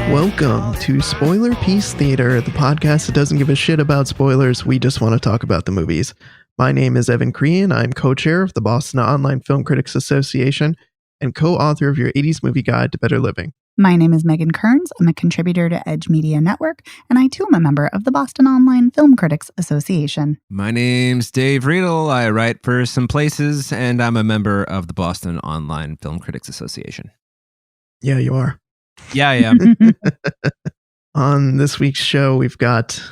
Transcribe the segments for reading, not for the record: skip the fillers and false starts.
Welcome to Spoiler Peace Theater, the podcast that doesn't give a shit about spoilers. We just want to talk about the movies. My name is Evan Crean. I'm co-chair of the Boston Online Film Critics Association and co-author of your 80s movie guide to better living. My name is Megan Kearns. I'm a contributor to Edge Media Network, and I too am a member of the Boston Online Film Critics Association. My name's Dave Riedel. I write for some places, and I'm a member of the Boston Online Film Critics Association. Yeah, you are. Yeah, I am. On this week's show, we've got a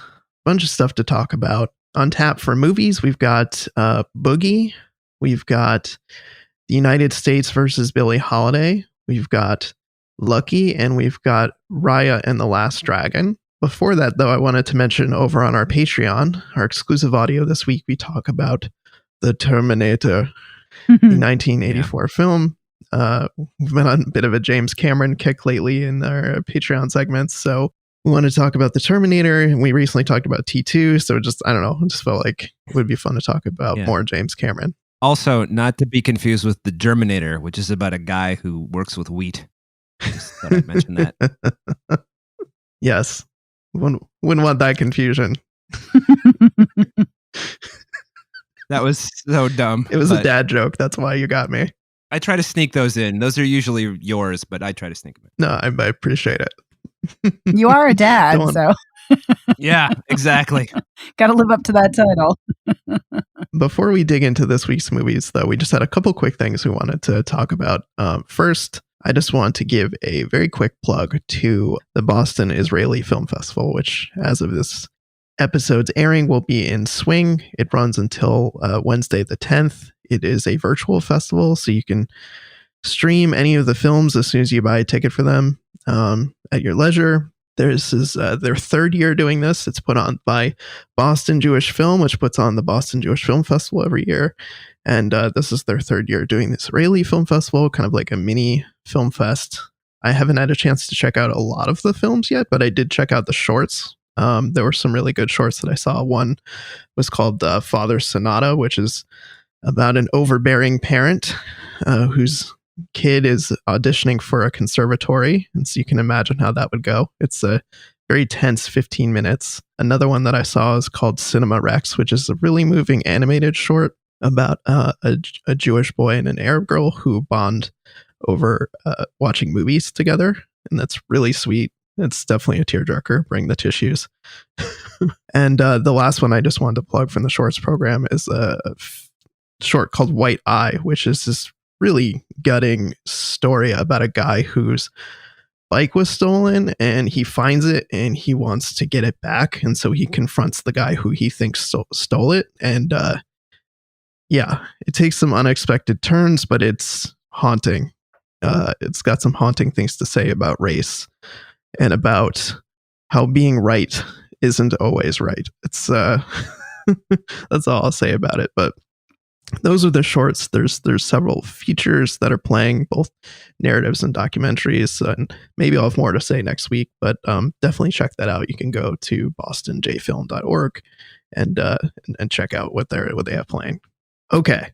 bunch of stuff to talk about. On tap for movies, we've got Boogie. We've got The United States versus Billie Holiday. We've got Lucky, and we've got Raya and the Last Dragon. Before that, though, I wanted to mention over on our Patreon, our exclusive audio this week, we talk about The Terminator, the 1984 film. We've been on a bit of a James Cameron kick lately in our Patreon segments, so we want to talk about The Terminator, and we recently talked about T2, so I don't know, it just felt like it would be fun to talk about more James Cameron. Also, not to be confused with The Germinator, which is about a guy who works with wheat. Just thought I'd mention that. Yes. Wouldn't want that confusion. That was so dumb. It was a dad joke. That's why you got me. I try to sneak those in. Those are usually yours, but I try to sneak them in. No, I appreciate it. You are a dad, so. Yeah, exactly. Got to live up to that title. Before we dig into this week's movies, though, we just had a couple quick things we wanted to talk about. First, I just want to give a very quick plug to the Boston Israeli Film Festival, which, as of this episode's airing, will be in swing. It runs until Wednesday the 10th. It is a virtual festival, so you can stream any of the films as soon as you buy a ticket for them at your leisure. This is their third year doing this. It's put on by Boston Jewish Film, which puts on the Boston Jewish Film Festival every year. And this is their third year doing the Israeli Film Festival, kind of like a mini film fest. I haven't had a chance to check out a lot of the films yet, but I did check out the shorts. There were some really good shorts that I saw. One was called Father Sonata, which is about an overbearing parent whose kid is auditioning for a conservatory. And so you can imagine how that would go. It's a very tense 15 minutes. Another one that I saw is called Cinema Rex, which is a really moving animated short about a Jewish boy and an Arab girl who bond over watching movies together. And that's really sweet. It's definitely a tearjerker. Bring the tissues. And the last one I just wanted to plug from the shorts program is a short called White Eye, which is this really gutting story about a guy whose bike was stolen and he finds it and he wants to get it back. And so he confronts the guy who he thinks stole it. And it takes some unexpected turns, but it's haunting. It's got some haunting things to say about race and about how being right isn't always right. It's that's all I'll say about it. But those are the shorts. There's several features that are playing, both narratives and documentaries, and maybe I'll have more to say next week, but definitely check that out. You can go to bostonjfilm.org and check out what they have playing. Okay,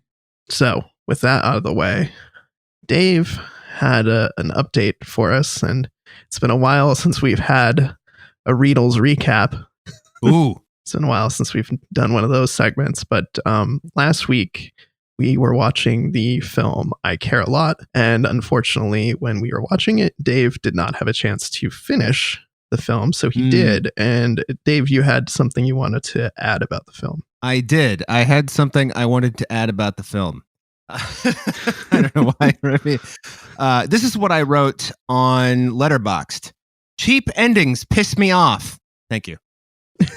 so with that out of the way, Dave had an update for us, and it's been a while since we've had a Riedel's recap. Ooh. It's been a while since we've done one of those segments, but last week we were watching the film I Care a Lot, and unfortunately when we were watching it, Dave did not have a chance to finish the film, so he did. And Dave, you had something you wanted to add about the film. I did. I had something I wanted to add about the film. I don't know why. This is what I wrote on Letterboxd. Cheap endings piss me off. Thank you.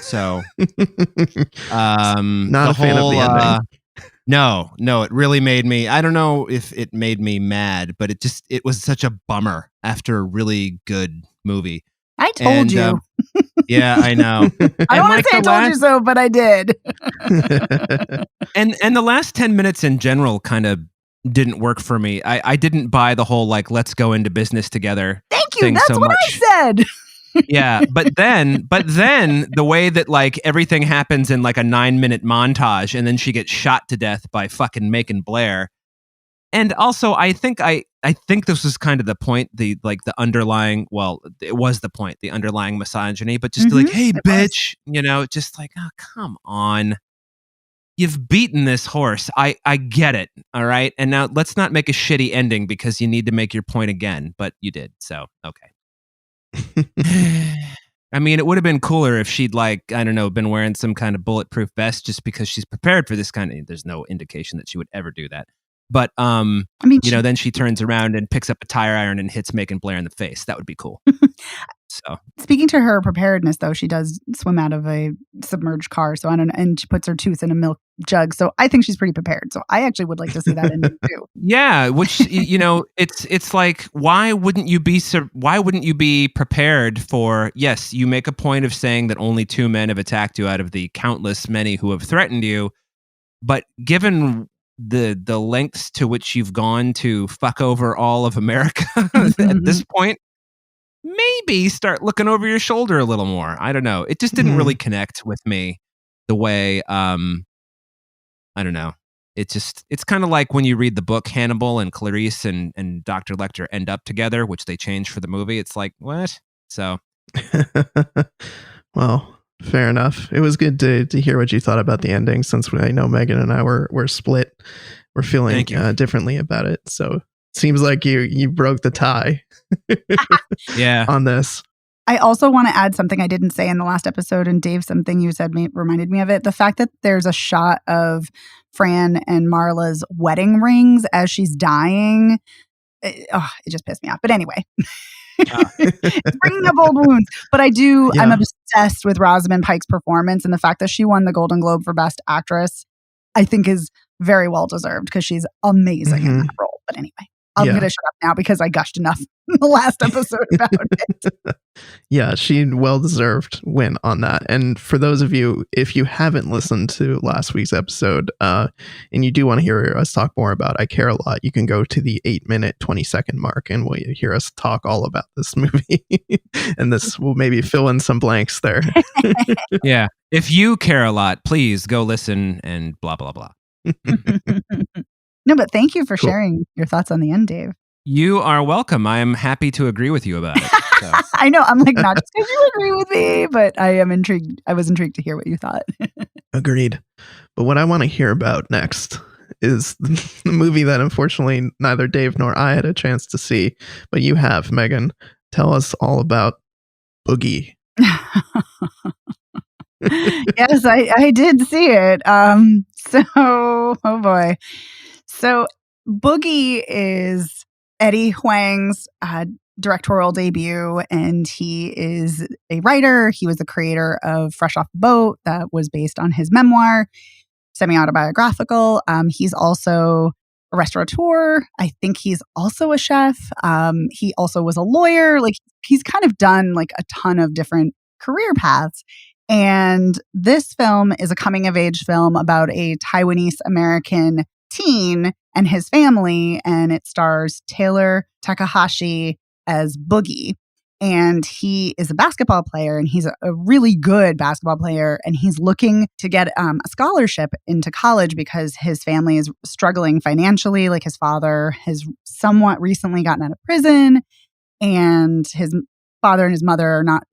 So, not a fan of the ending. No, it really made me. I don't know if it made me mad, but it was such a bummer after a really good movie. I told you. Yeah, I know. I don't want to say I told you so, but I did. and the last 10 minutes in general kind of didn't work for me. I didn't buy the whole like let's go into business together. Thank you. That's what I said. Yeah, but then the way that like everything happens in like a 9-minute montage and then she gets shot to death by fucking Macon Blair, And also, I think this was kind of the point, the underlying, well, it was the point, the underlying misogyny, but just like, hey, bitch, just like, oh, come on. You've beaten this horse. I get it. All right. And now let's not make a shitty ending because you need to make your point again. But you did. So, okay. I mean, it would have been cooler if she'd been wearing some kind of bulletproof vest just because she's prepared for this kind of, there's no indication that she would ever do that. But, then she turns around and picks up a tire iron and hits Macon Blair in the face. That would be cool. So, speaking to her preparedness, though, she does swim out of a submerged car. So I don't know, and she puts her tooth in a milk jug. So I think she's pretty prepared. So I actually would like to see that in too. Yeah, which it's like, why wouldn't you be prepared for? Yes, you make a point of saying that only 2 men have attacked you out of the countless many who have threatened you, but given the lengths to which you've gone to fuck over all of America at this point, maybe start looking over your shoulder a little more. I don't know. It just didn't really connect with me the way, I don't know. It's kind of like when you read the book Hannibal and Clarice and Dr. Lecter end up together, which they changed for the movie. It's like, what? So. Well, fair enough. It was good to hear what you thought about the ending, since I know Megan and I were split. We're feeling differently about it. So seems like you broke the tie. Yeah. On this. I also want to add something I didn't say in the last episode, and Dave, something you said reminded me of it. The fact that there's a shot of Fran and Marla's wedding rings as she's dying, it just pissed me off. But anyway, it's bringing up old wounds. But I'm obsessed with Rosamund Pike's performance, and the fact that she won the Golden Globe for Best Actress, I think is very well deserved because she's amazing in that role. But anyway. I'm going to shut up now because I gushed enough in the last episode about it. Yeah, she well-deserved win on that. And for those of you, if you haven't listened to last week's episode, and you do want to hear us talk more about I Care a Lot, you can go to the 8-minute, 20-second mark and we'll hear us talk all about this movie. And this will maybe fill in some blanks there. Yeah. If you care a lot, please go listen and blah, blah, blah. No, but thank you for sharing your thoughts on the end, Dave. You are welcome. I am happy to agree with you about it. So. I know. I'm like, not just because you agree with me, but I am intrigued. I was intrigued to hear what you thought. Agreed. But what I want to hear about next is the movie that unfortunately neither Dave nor I had a chance to see, but you have, Megan. Tell us all about Boogie. Yes, I did see it. Oh boy. So Boogie is Eddie Huang's directorial debut, and he is a writer. He was the creator of Fresh Off the Boat, that was based on his memoir, semi-autobiographical. He's also a restaurateur. I think he's also a chef. He also was a lawyer. Like, he's kind of done like a ton of different career paths. And this film is a coming-of-age film about a Taiwanese-American teen and his family, and it stars Taylor Takahashi as Boogie. And he is a basketball player, and he's a really good basketball player, and he's looking to get a scholarship into college because his family is struggling financially. Like, his father has somewhat recently gotten out of prison, and his father and his mother are not,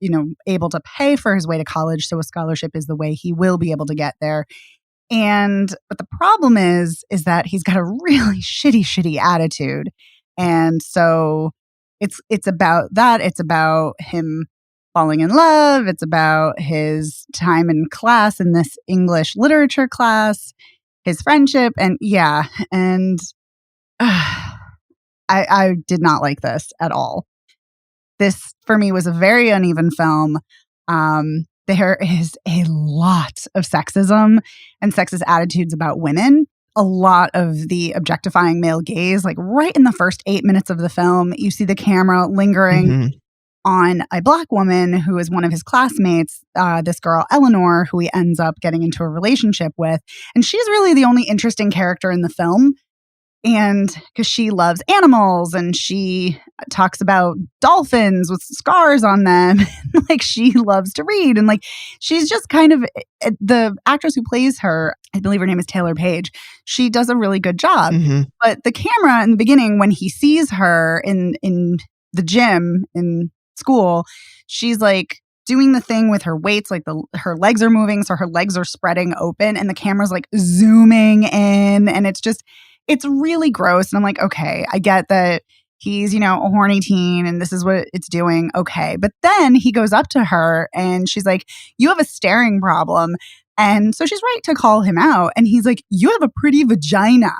able to pay for his way to college. So a scholarship is the way he will be able to get there. But the problem is that he's got a really shitty attitude. And so it's about that. It's about him falling in love. It's about his time in class, in this English literature class, his friendship. And I did not like this at all. This, for me, was a very uneven film. There is a lot of sexism and sexist attitudes about women. A lot of the objectifying male gaze, like right in the first 8 minutes of the film, you see the camera lingering on a Black woman who is one of his classmates, this girl, Eleanor, who he ends up getting into a relationship with. And she's really the only interesting character in the film. And because she loves animals and she talks about dolphins with scars on them, like she loves to read. And like she's just kind of the actress who plays her, I believe her name is Taylor Page. She does a really good job. Mm-hmm. But the camera in the beginning, when he sees her in the gym in school, she's like doing the thing with her weights, like her legs are moving, so her legs are spreading open, and the camera's like zooming in, and it's really gross. And I'm like, okay, I get that he's, a horny teen and this is what it's doing. Okay. But then he goes up to her and she's like, you have a staring problem. And so she's right to call him out. And he's like, you have a pretty vagina.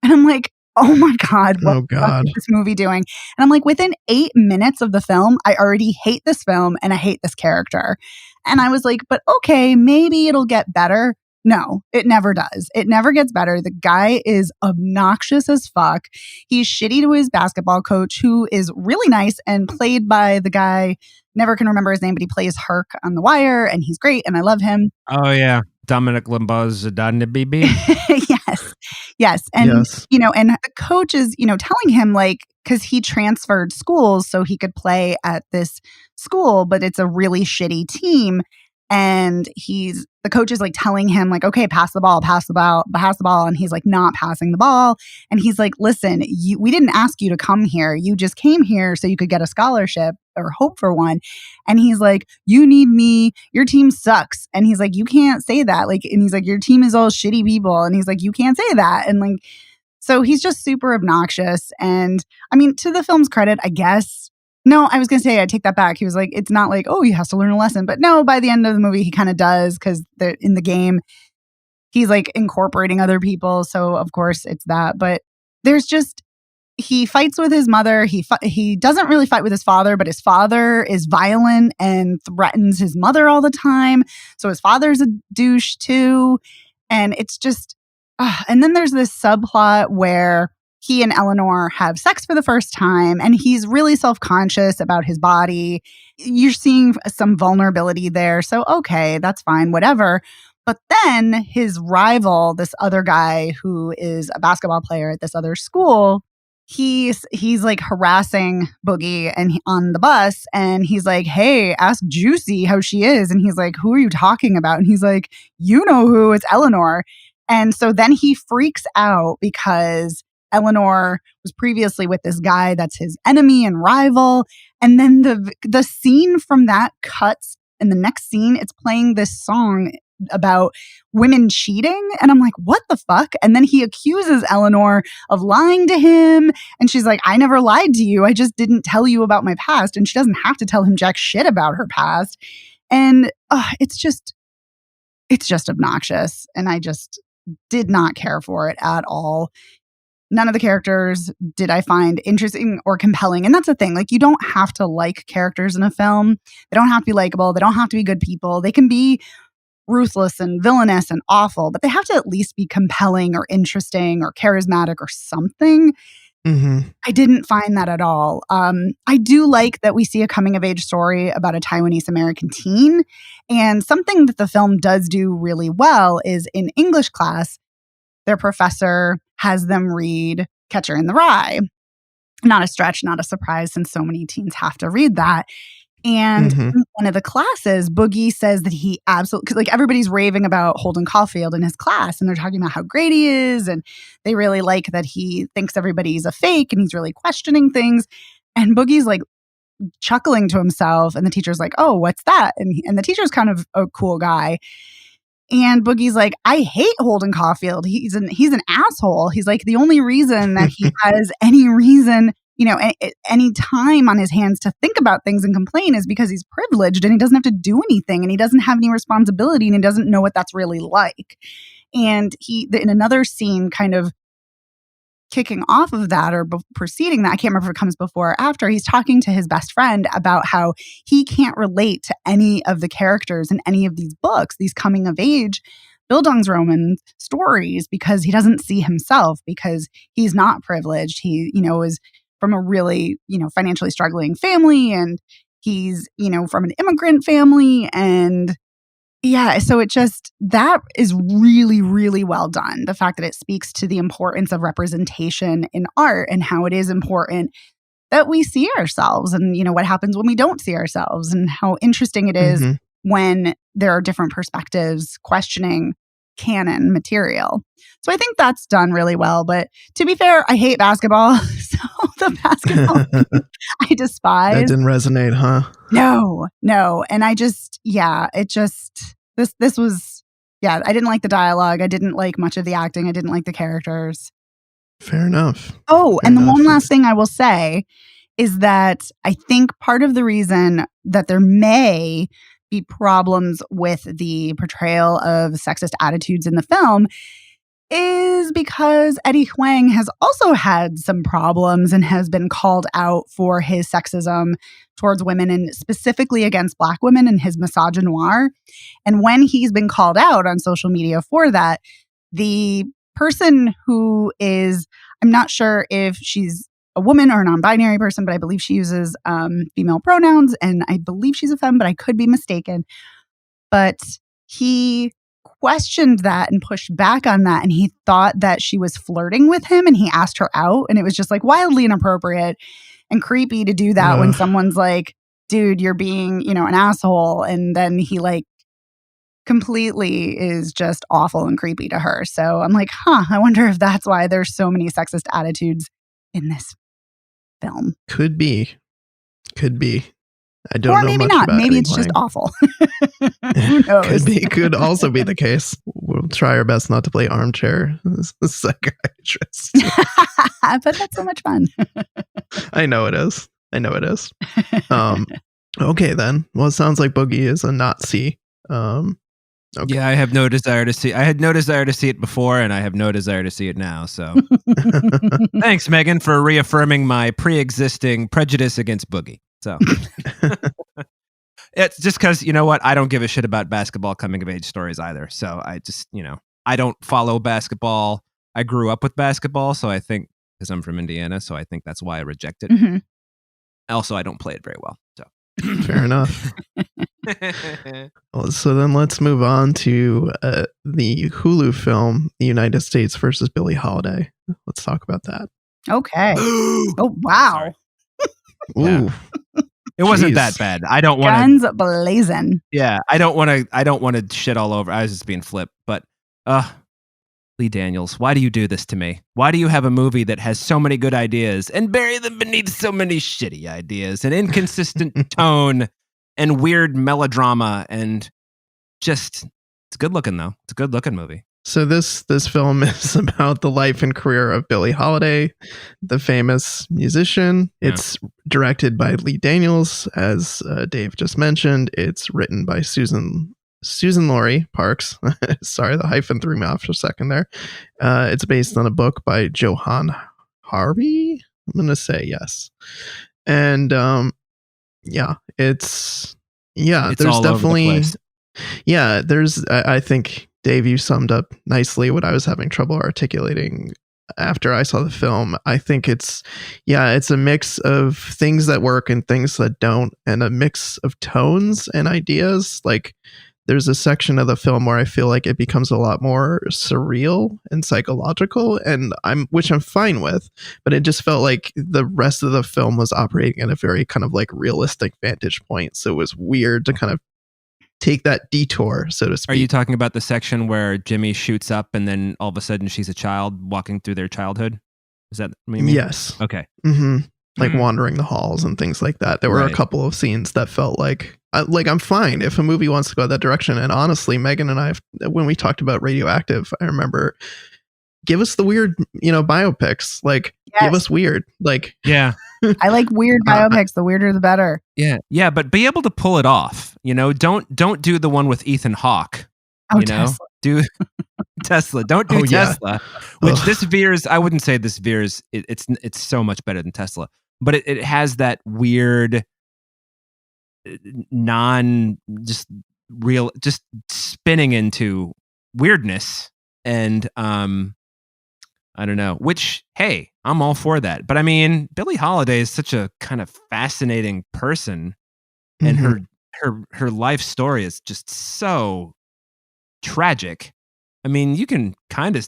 And I'm like, oh my God, what the fuck is this movie doing? And I'm like, within 8 minutes of the film, I already hate this film and I hate this character. And I was like, but okay, maybe it'll get better. No, it never does. It never gets better. The guy is obnoxious as fuck. He's shitty to his basketball coach, who is really nice and played by the guy, never can remember his name, but he plays Herc on The Wire, and he's great, and I love him. Oh, yeah. Dominic Limbaugh's BB. Yes. And, and the coach is, telling him, like, because he transferred schools so he could play at this school, but it's a really shitty team. And the coach is like telling him like, okay, pass the ball. And he's like not passing the ball. And he's like, listen, we didn't ask you to come here. You just came here so you could get a scholarship or hope for one. And he's like, you need me. Your team sucks. And he's like, you can't say that. Like, and he's like, your team is all shitty people. And he's like, you can't say that. And like, so he's just super obnoxious. And I mean, to the film's credit, I guess. No, I was going to say, I take that back. He was like, it's not like, oh, he has to learn a lesson. But no, by the end of the movie, he kind of does, because in the game, he's like incorporating other people. So, of course, it's that. But there's just, he fights with his mother. He doesn't really fight with his father, but his father is violent and threatens his mother all the time. So his father's a douche too. And it's just, and then there's this subplot where he and Eleanor have sex for the first time, and he's really self-conscious about his body. You're seeing some vulnerability there. So, okay, that's fine, whatever. But then his rival, this other guy who is a basketball player at this other school, he's like harassing Boogie on the bus, and he's like, hey, ask Juicy how she is. And he's like, who are you talking about? And he's like, you know who, it's Eleanor. And so then he freaks out because Eleanor was previously with this guy that's his enemy and rival. And then the scene from that cuts, and the next scene, it's playing this song about women cheating. And I'm like, what the fuck? And then he accuses Eleanor of lying to him. And she's like, I never lied to you. I just didn't tell you about my past. And she doesn't have to tell him jack shit about her past. And it's just obnoxious. And I just did not care for it at all. None of the characters did I find interesting or compelling. And that's the thing. Like, you don't have to like characters in a film. They don't have to be likable. They don't have to be good people. They can be ruthless and villainous and awful, but they have to at least be compelling or interesting or charismatic or something. Mm-hmm. I didn't find that at all. I do like that we see a coming of age story about a Taiwanese American teen. And something that the film does do really well is in English class, their professor has them read Catcher in the Rye. Not a stretch, not a surprise, since so many teens have to read that. And in one of the classes, Boogie says that he absolutely, like, everybody's raving about Holden Caulfield in his class, and they're talking about how great he is, and they really like that he thinks everybody's a fake, and he's really questioning things. And Boogie's like chuckling to himself, and the teacher's like, oh, what's that? And the teacher's kind of a cool guy. And Boogie's like, I hate Holden Caulfield. He's an asshole. He's like, the only reason that he has any reason, any time on his hands to think about things and complain is because he's privileged and he doesn't have to do anything and he doesn't have any responsibility and he doesn't know what that's really like. And in another scene, kind of kicking off of that or preceding that, I can't remember if it comes before or after, he's talking to his best friend about how he can't relate to any of the characters in any of these books, these coming of age Bildungsroman stories, because he doesn't see himself, because he's not privileged. He, is from a really, financially struggling family, and he's, from an immigrant family, and Yeah, so that is really, really well done. The fact that it speaks to the importance of representation in art and how it is important that we see ourselves and, what happens when we don't see ourselves and how interesting it is when there are different perspectives questioning canon material. So I think that's done really well. But to be fair, I hate basketball. So the basketball I despise. That didn't resonate, huh? No. And this was, I didn't like the dialogue. I didn't like much of the acting. I didn't like the characters. Fair enough. Oh, and the one last thing I will say is that I think part of the reason that there may be problems with the portrayal of sexist attitudes in the film is because Eddie Huang has also had some problems and has been called out for his sexism towards women and specifically against Black women and his misogynoir. And when he's been called out on social media for that, the person who is, I'm not sure if she's a woman or a non-binary person, but I believe she uses female pronouns and I believe she's a femme, but I could be mistaken. But he questioned that and pushed back on that. And he thought that she was flirting with him and he asked her out. And it was just like wildly inappropriate and creepy to do that when someone's like, dude, you're being, an asshole. And then he completely is just awful and creepy to her. So I'm like, I wonder if that's why there's so many sexist attitudes in this film. Could be. I don't know maybe much not. about Maybe Eddie it's just Huang. Awful. Who knows? Could also be the case. We'll try our best not to play armchair psychiatrist. But that's so much fun. I know it is. Okay then. Well, it sounds like Boogie is a Nazi. Okay. Yeah, I have no desire to see. I had no desire to see it before, and I have no desire to see it now. So, thanks, Megan, for reaffirming my pre-existing prejudice against Boogie. So, it's just because you know what? I don't give a shit about basketball coming of age stories either. So I just, I don't follow basketball. I grew up with basketball, so I think because I'm from Indiana, so I think that's why I reject it. Mm-hmm. Also, I don't play it very well. So. Fair enough. Well, so then let's move on to the Hulu film, The United States versus Billie Holiday. Let's talk about that. Okay. Oh, wow. Ooh. It wasn't that bad. I don't want guns blazing. Yeah, I don't want to shit all over. I was just being flip, but Lee Daniels, why do you do this to me? Why do you have a movie that has so many good ideas and bury them beneath so many shitty ideas and inconsistent tone and weird melodrama and just it's good looking though. It's a good looking movie. So this film is about the life and career of Billie Holiday, the famous musician. Yeah. It's directed by Lee Daniels, as Dave just mentioned. It's written by Susan Laurie Parks. Sorry, the hyphen threw me off for a second there. It's based on a book by Johann Harvey. I'm going to say yes. And there's definitely, I think, Dave, you summed up nicely what I was having trouble articulating after I saw the film. I think it's a mix of things that work and things that don't, and a mix of tones and ideas. Like, there's a section of the film where I feel like it becomes a lot more surreal and psychological, which I'm fine with, but it just felt like the rest of the film was operating at a very kind of like realistic vantage point. So it was weird to kind of take that detour, so to speak. Are you talking about the section where Jimmy shoots up and then all of a sudden she's a child walking through their childhood? Is that what you mean? Yes. Okay. Mm-hmm. Like wandering the halls and things like that. There were a couple of scenes that felt like I'm fine if a movie wants to go that direction. And honestly, Megan and I, when we talked about Radioactive, I remember, give us the weird, biopics. Like, give us weird. Like, yeah. I like weird biopics. The weirder, the better. Yeah. Yeah. But be able to pull it off. Don't do the one with Ethan Hawke. Tesla. Do Tesla. Don't do Tesla. Which this veers. I wouldn't say this veers. It's so much better than Tesla. But it has that weird, just spinning into weirdness, and I don't know. Which, hey, I'm all for that. But I mean, Billie Holiday is such a kind of fascinating person, and her life story is just so tragic. I mean, you can kind of,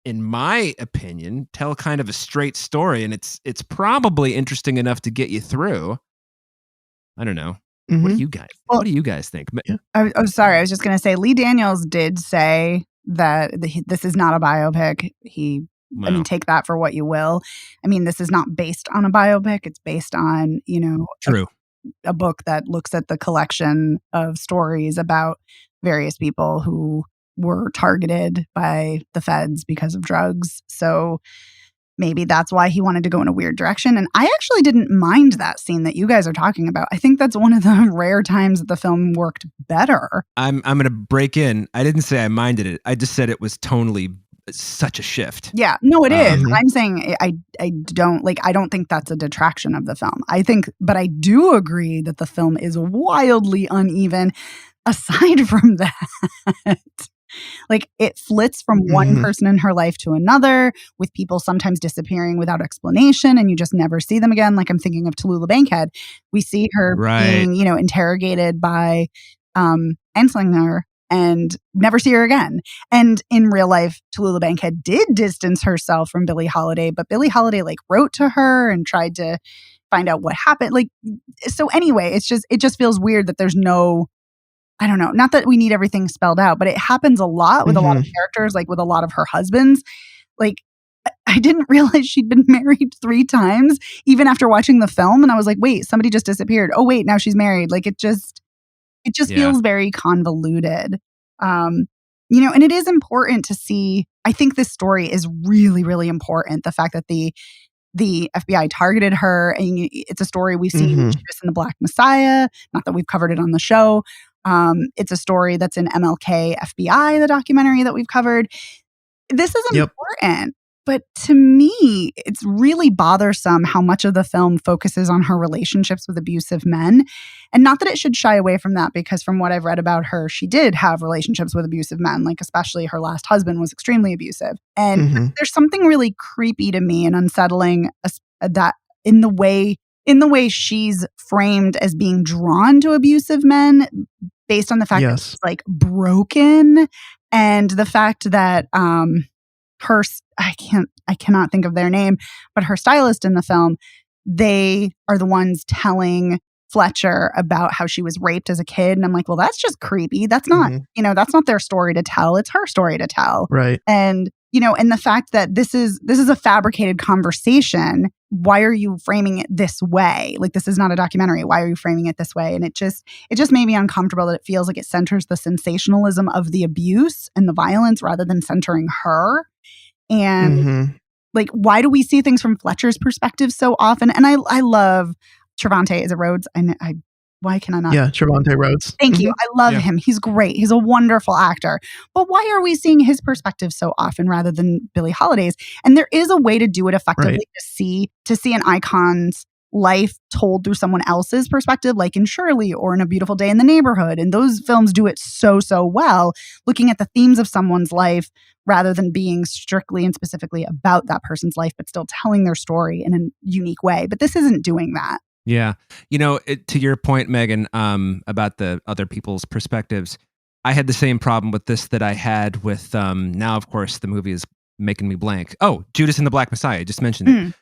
in my opinion, tell kind of a straight story, and it's probably interesting enough to get you through. I don't know. What do you guys? Well, what do you guys think? Yeah. I'm sorry. I was just going to say Lee Daniels did say that this is not a biopic. I mean, take that for what you will. I mean, this is not based on a biopic. It's based on, True. a book that looks at the collection of stories about various people who were targeted by the feds because of drugs. So maybe that's why he wanted to go in a weird direction. And I actually didn't mind that scene that you guys are talking about. I think that's one of the rare times that the film worked better. I'm going to break in. I didn't say I minded it. I just said it was tonally such a shift. Yeah, no, it is. I'm saying I don't think that's a detraction of the film. But I do agree that the film is wildly uneven aside from that. Like, it flits from one person in her life to another, with people sometimes disappearing without explanation and you just never see them again. Like, I'm thinking of Tallulah Bankhead. We see her being, interrogated by Anslinger and never see her again. And in real life, Tallulah Bankhead did distance herself from Billie Holiday, but Billie Holiday wrote to her and tried to find out what happened. So anyway, it just feels weird that there's no, I don't know, not that we need everything spelled out, but it happens a lot with a lot of characters, with a lot of her husbands. I didn't realize she'd been married 3 times, even after watching the film. And I was like, wait, somebody just disappeared. Oh, wait, now she's married. It just feels very convoluted. And it is important to see. I think this story is really, really important. The fact that the FBI targeted her, and it's a story we've seen in Judas and the Black Messiah. Not that we've covered it on the show. It's a story that's in MLK FBI, the documentary that we've covered. This is important. But to me, it's really bothersome how much of the film focuses on her relationships with abusive men. And not that it should shy away from that, because from what I've read about her, she did have relationships with abusive men. Especially her last husband was extremely abusive. And there's something really creepy to me and unsettling that in the way she's framed as being drawn to abusive men, based on the fact that she's broken, and the fact that I cannot think of their name, but her stylist in the film, they are the ones telling Fletcher about how she was raped as a kid. And I'm like, well, that's just creepy. That's not, that's not their story to tell. It's her story to tell. Right. And, and the fact that this is a fabricated conversation. Why are you framing it this way? This is not a documentary. Why are you framing it this way? And it just made me uncomfortable that it feels like it centers the sensationalism of the abuse and the violence rather than centering her. And why do we see things from Fletcher's perspective so often? And I love Trevante. Is it Rhodes? Why can I not? Yeah, Trevante Rhodes. Thank you. I love him. He's great. He's a wonderful actor. But why are we seeing his perspective so often rather than Billie Holiday's? And there is a way to do it effectively, to see an icon's life told through someone else's perspective, like in Shirley or in A Beautiful Day in the Neighborhood. And those films do it so well, looking at the themes of someone's life rather than being strictly and specifically about that person's life, but still telling their story in a unique way. But this isn't doing that. Yeah. To your point, Megan, about the other people's perspectives, I had the same problem with this that I had with, now, of course, the movie is making me blank. Oh, Judas and the Black Messiah. I just mentioned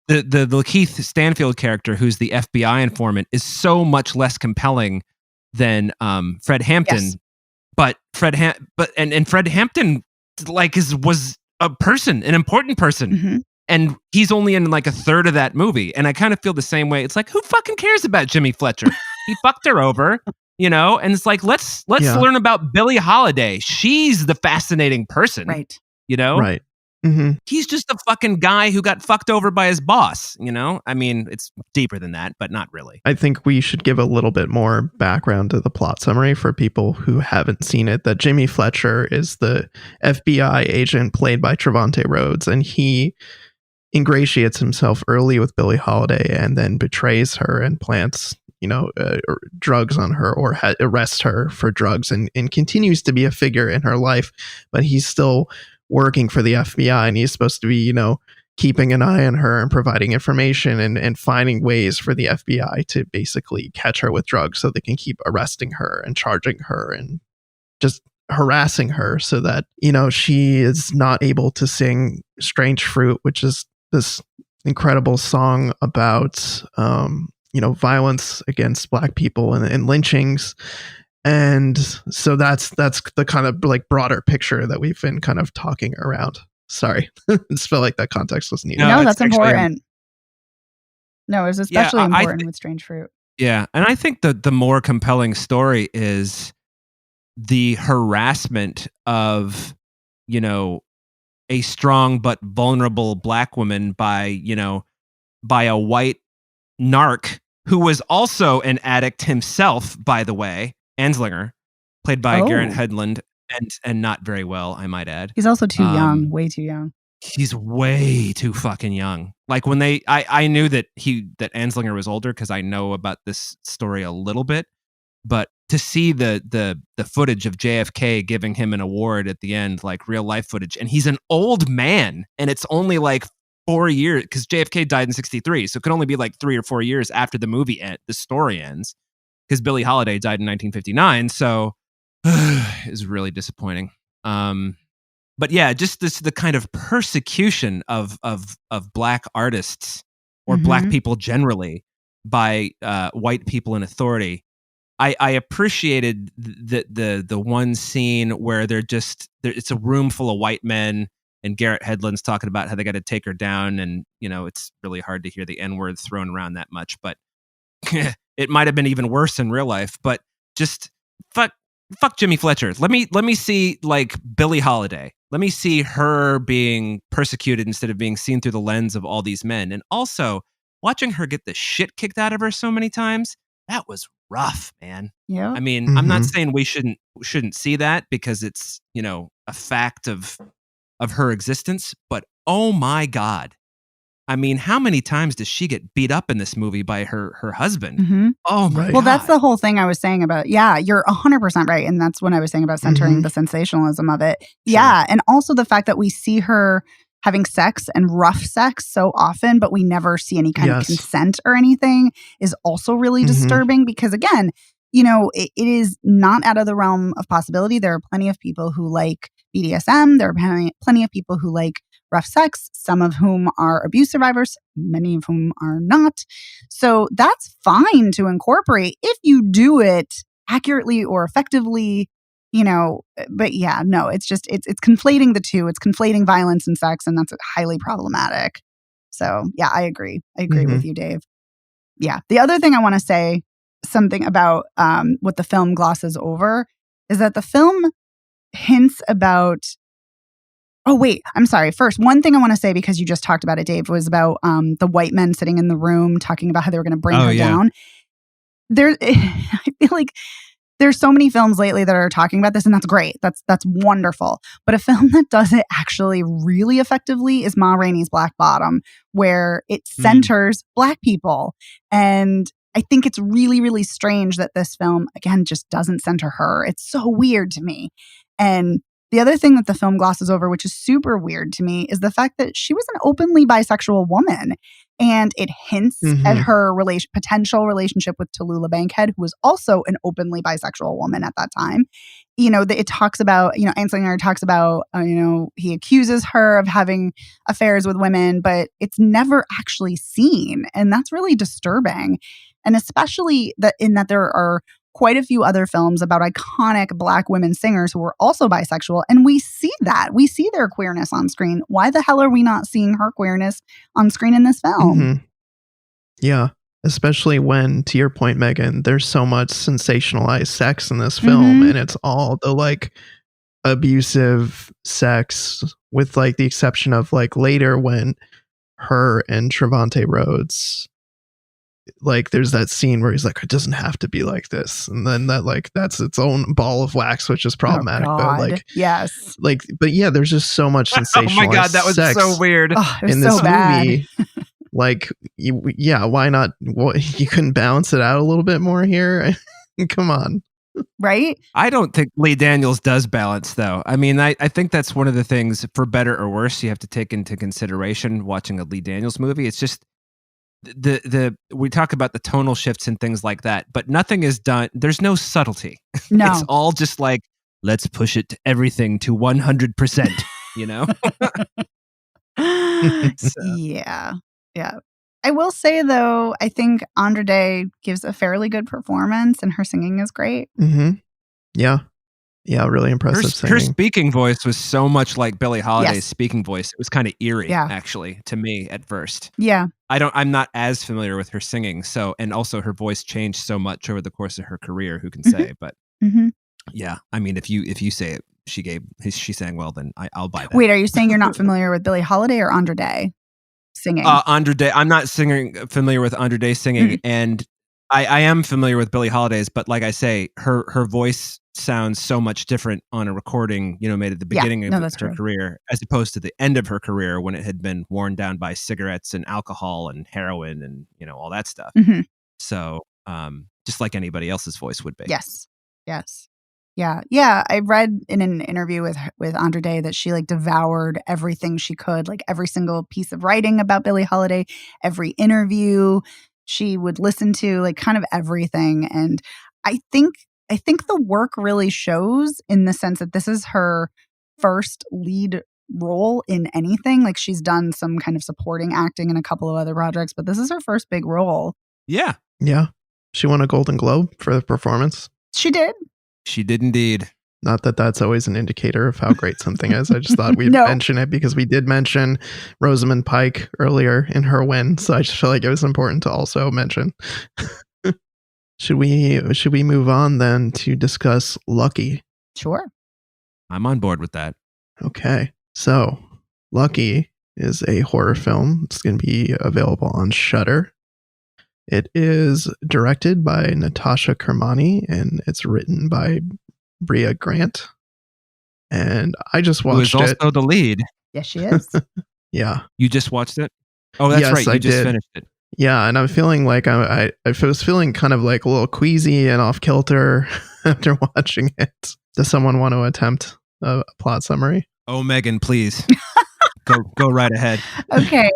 it. The Lakeith Stanfield character, who's the FBI informant, is so much less compelling than Fred Hampton. Yes. But Fred Hampton was a person, an important person. And he's only in a third of that movie. And I kind of feel the same way. It's who fucking cares about Jimmy Fletcher? He fucked her over, and it's let's learn about Billie Holiday. She's the fascinating person. Right. Right. He's just a fucking guy who got fucked over by his boss, I mean, it's deeper than that, but not really. I think we should give a little bit more background to the plot summary for people who haven't seen it, that Jimmy Fletcher is the FBI agent played by Trevante Rhodes, and he ingratiates himself early with Billie Holiday and then betrays her and plants drugs on her, or arrests her for drugs, and continues to be a figure in her life, but he's still working for the FBI, and he's supposed to be, keeping an eye on her and providing information and finding ways for the FBI to basically catch her with drugs so they can keep arresting her and charging her, and just harassing her so that, she is not able to sing Strange Fruit, which is this incredible song about, violence against Black people and lynchings. And so that's the kind of like broader picture that we've been kind of talking around. Sorry. I just felt like that context was needed. No, that's actually important. No, it's especially important with Strange Fruit. Yeah. And I think that the more compelling story is the harassment of, a strong but vulnerable Black woman by a white narc who was also an addict himself, by the way, Anslinger, played by Garrett Hedlund, and not very well, I might add. He's also too young, way too young. He's way too fucking young. Like when I knew that Anslinger was older because I know about this story a little bit, but to see the footage of JFK giving him an award at the end, like real life footage, and he's an old man, and it's only like 4 years because JFK died in 1963, so it could only be like 3 or 4 years after the story ends, because Billie Holiday died in 1959. So it's really disappointing. But yeah, just the kind of persecution of Black artists or Black people generally by white people in authority. I appreciated the one scene where it's a room full of white men and Garrett Hedlund's talking about how they got to take her down, and it's really hard to hear the N-word thrown around that much, but it might have been even worse in real life. But just fuck Jimmy Fletcher. Let me see like Billie Holiday. Let me see her being persecuted instead of being seen through the lens of all these men. And also watching her get the shit kicked out of her so many times, that was rough, man. Yeah. I mean, I'm not saying we shouldn't see that because it's, a fact of her existence, but oh my God. I mean, how many times does she get beat up in this movie by her husband? Mm-hmm. Oh my God. Well, that's the whole thing I was saying about, you're 100% right. And that's when I was saying about centering the sensationalism of it. Sure. Yeah. And also the fact that we see her having sex and rough sex so often, but we never see any kind of consent or anything is also really disturbing because, again, it is not out of the realm of possibility. There are plenty of people who like BDSM. There are plenty of people who like rough sex, some of whom are abuse survivors, many of whom are not. So that's fine to incorporate if you do it accurately or effectively, but yeah, no, it's conflating the two. It's conflating violence and sex, and that's highly problematic. So yeah, I agree. I agree with you, Dave. Yeah. The other thing I want to say something about what the film glosses over is that the film hints about Oh, wait. I'm sorry. First, one thing I want to say, because you just talked about it, Dave, was about the white men sitting in the room talking about how they were going to bring her down. I feel like there's so many films lately that are talking about this, and that's great. That's wonderful. But a film that does it actually really effectively is Ma Rainey's Black Bottom, where it centers Black people. And I think it's really, really strange that this film, again, just doesn't center her. It's so weird to me. And the other thing that the film glosses over, which is super weird to me, is the fact that she was an openly bisexual woman. And it hints at her potential relationship with Tallulah Bankhead, who was also an openly bisexual woman at that time. It talks about, Anslinger talks about, he accuses her of having affairs with women, but it's never actually seen. And that's really disturbing. And especially that there are quite a few other films about iconic Black women singers who were also bisexual. And we see that. We see their queerness on screen. Why the hell are we not seeing her queerness on screen in this film? Yeah. Especially when, to your point, Megan, there's so much sensationalized sex in this film, and it's all the abusive sex, with the exception of later when her and Trevante Rhodes, there's that scene where he's like, it doesn't have to be like this, and then that's its own ball of wax, which is problematic. But yes, but yeah, there's just so much sensationalized. Oh my God, that was so weird. In this movie. Why not? You couldn't balance it out a little bit more here? Come on. Right? I don't think Lee Daniels does balance, though. I mean, I think that's one of the things, for better or worse, you have to take into consideration watching a Lee Daniels movie. It's just we talk about the tonal shifts and things like that, but nothing is done. There's no subtlety. No. It's all just let's push it to everything to 100%, you know? So. Yeah. I will say, though, I think Andra Day gives a fairly good performance and her singing is great. Mm-hmm. Yeah, really impressive singing. Her speaking voice was so much like Billie Holiday's Yes. speaking voice. It was kind of eerie, Yeah. actually, to me at first. Yeah. I'm not as familiar with her singing, and also her voice changed so much over the course of her career, who can say, but yeah, I mean, if you say it, she sang well, then I'll buy that. Wait, are you saying you're not familiar with Billie Holiday or Andra Day singing? Andra Day. I'm not familiar with Andra Day singing, and I am familiar with Billie Holiday's, but like I say, her voice sounds so much different on a recording, made at the beginning of her career, as opposed to the end of her career when it had been worn down by cigarettes and alcohol and heroin and all that stuff. So, just like anybody else's voice would be. Yes. Yeah. I read in an interview with Andra Day that she devoured everything she could, every single piece of writing about Billie Holiday, every interview she would listen to, kind of everything. And I think the work really shows in the sense that this is her first lead role in anything. She's done some kind of supporting acting in a couple of other projects, but this is her first big role. Yeah. She won a Golden Globe for the performance. She did. She did indeed. Not that that's always an indicator of how great something is. I just thought we'd mention it because we did mention Rosamund Pike earlier in her win. So I just feel like it was important to also mention. Should we move on then to discuss Lucky? Sure. I'm on board with that. Okay. So Lucky is a horror film. It's going to be available on Shudder. It is directed by Natasha Kermani and it's written by Brea Grant. And I just watched it. Who is also the lead. Yes, she is. Yeah. You just watched it? Oh, that's right. You just finished it. Yeah, and I'm feeling like I was feeling kind of like a little queasy and off kilter after watching it. Does someone want to attempt a plot summary? Oh, Megan, please. Go right ahead. Okay.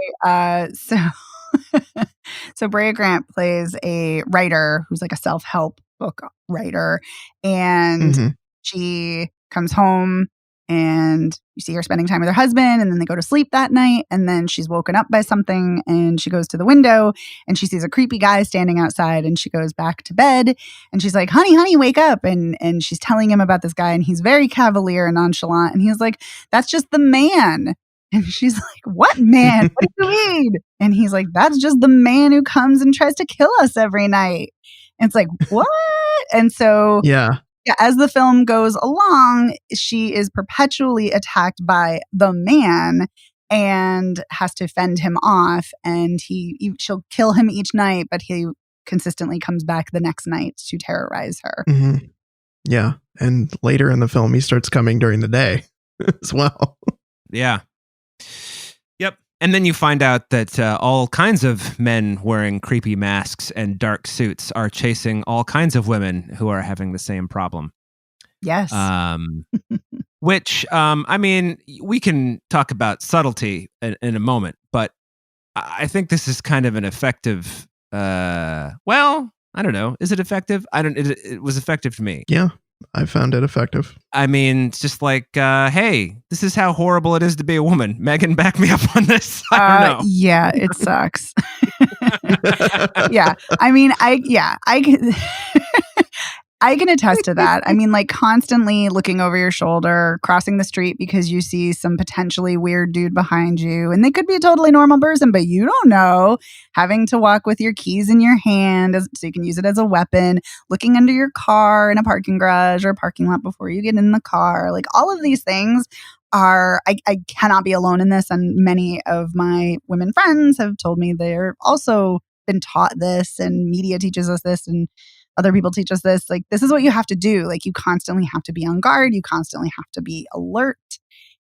So Brea Grant plays a writer who's a self-help book writer, and she comes home and you see her spending time with her husband, and then they go to sleep that night, and then she's woken up by something, and she goes to the window and she sees a creepy guy standing outside, and she goes back to bed and she's like, honey, wake up. And she's telling him about this guy, and he's very cavalier and nonchalant, and he's like, that's just the man. And she's like, what man? What do you mean? And he's like, that's just the man who comes and tries to kill us every night. And it's like, what? And so yeah, as the film goes along, she is perpetually attacked by the man and has to fend him off. And she'll kill him each night, but he consistently comes back the next night to terrorize her. Yeah. And later in the film, he starts coming during the day as well. Yeah. Yep. And then you find out that all kinds of men wearing creepy masks and dark suits are chasing all kinds of women who are having the same problem. Yes. Which, I mean, we can talk about subtlety in a moment, but I think this is kind of an effective, well, I don't know. Is it effective? It was effective to me. Yeah. I found it effective. I mean, it's just like, hey, this is how horrible it is to be a woman. Megan, back me up on this. I don't know. Yeah, it sucks. Yeah. I mean, I can I can attest to that. I mean, constantly looking over your shoulder, crossing the street because you see some potentially weird dude behind you. And they could be a totally normal person, but you don't know. Having to walk with your keys in your hand so you can use it as a weapon. Looking under your car in a parking garage or a parking lot before you get in the car. All of these things are, I cannot be alone in this. And many of my women friends have told me they're also been taught this, and media teaches us this, and other people teach us this. This is what you have to do. You constantly have to be on guard. You constantly have to be alert.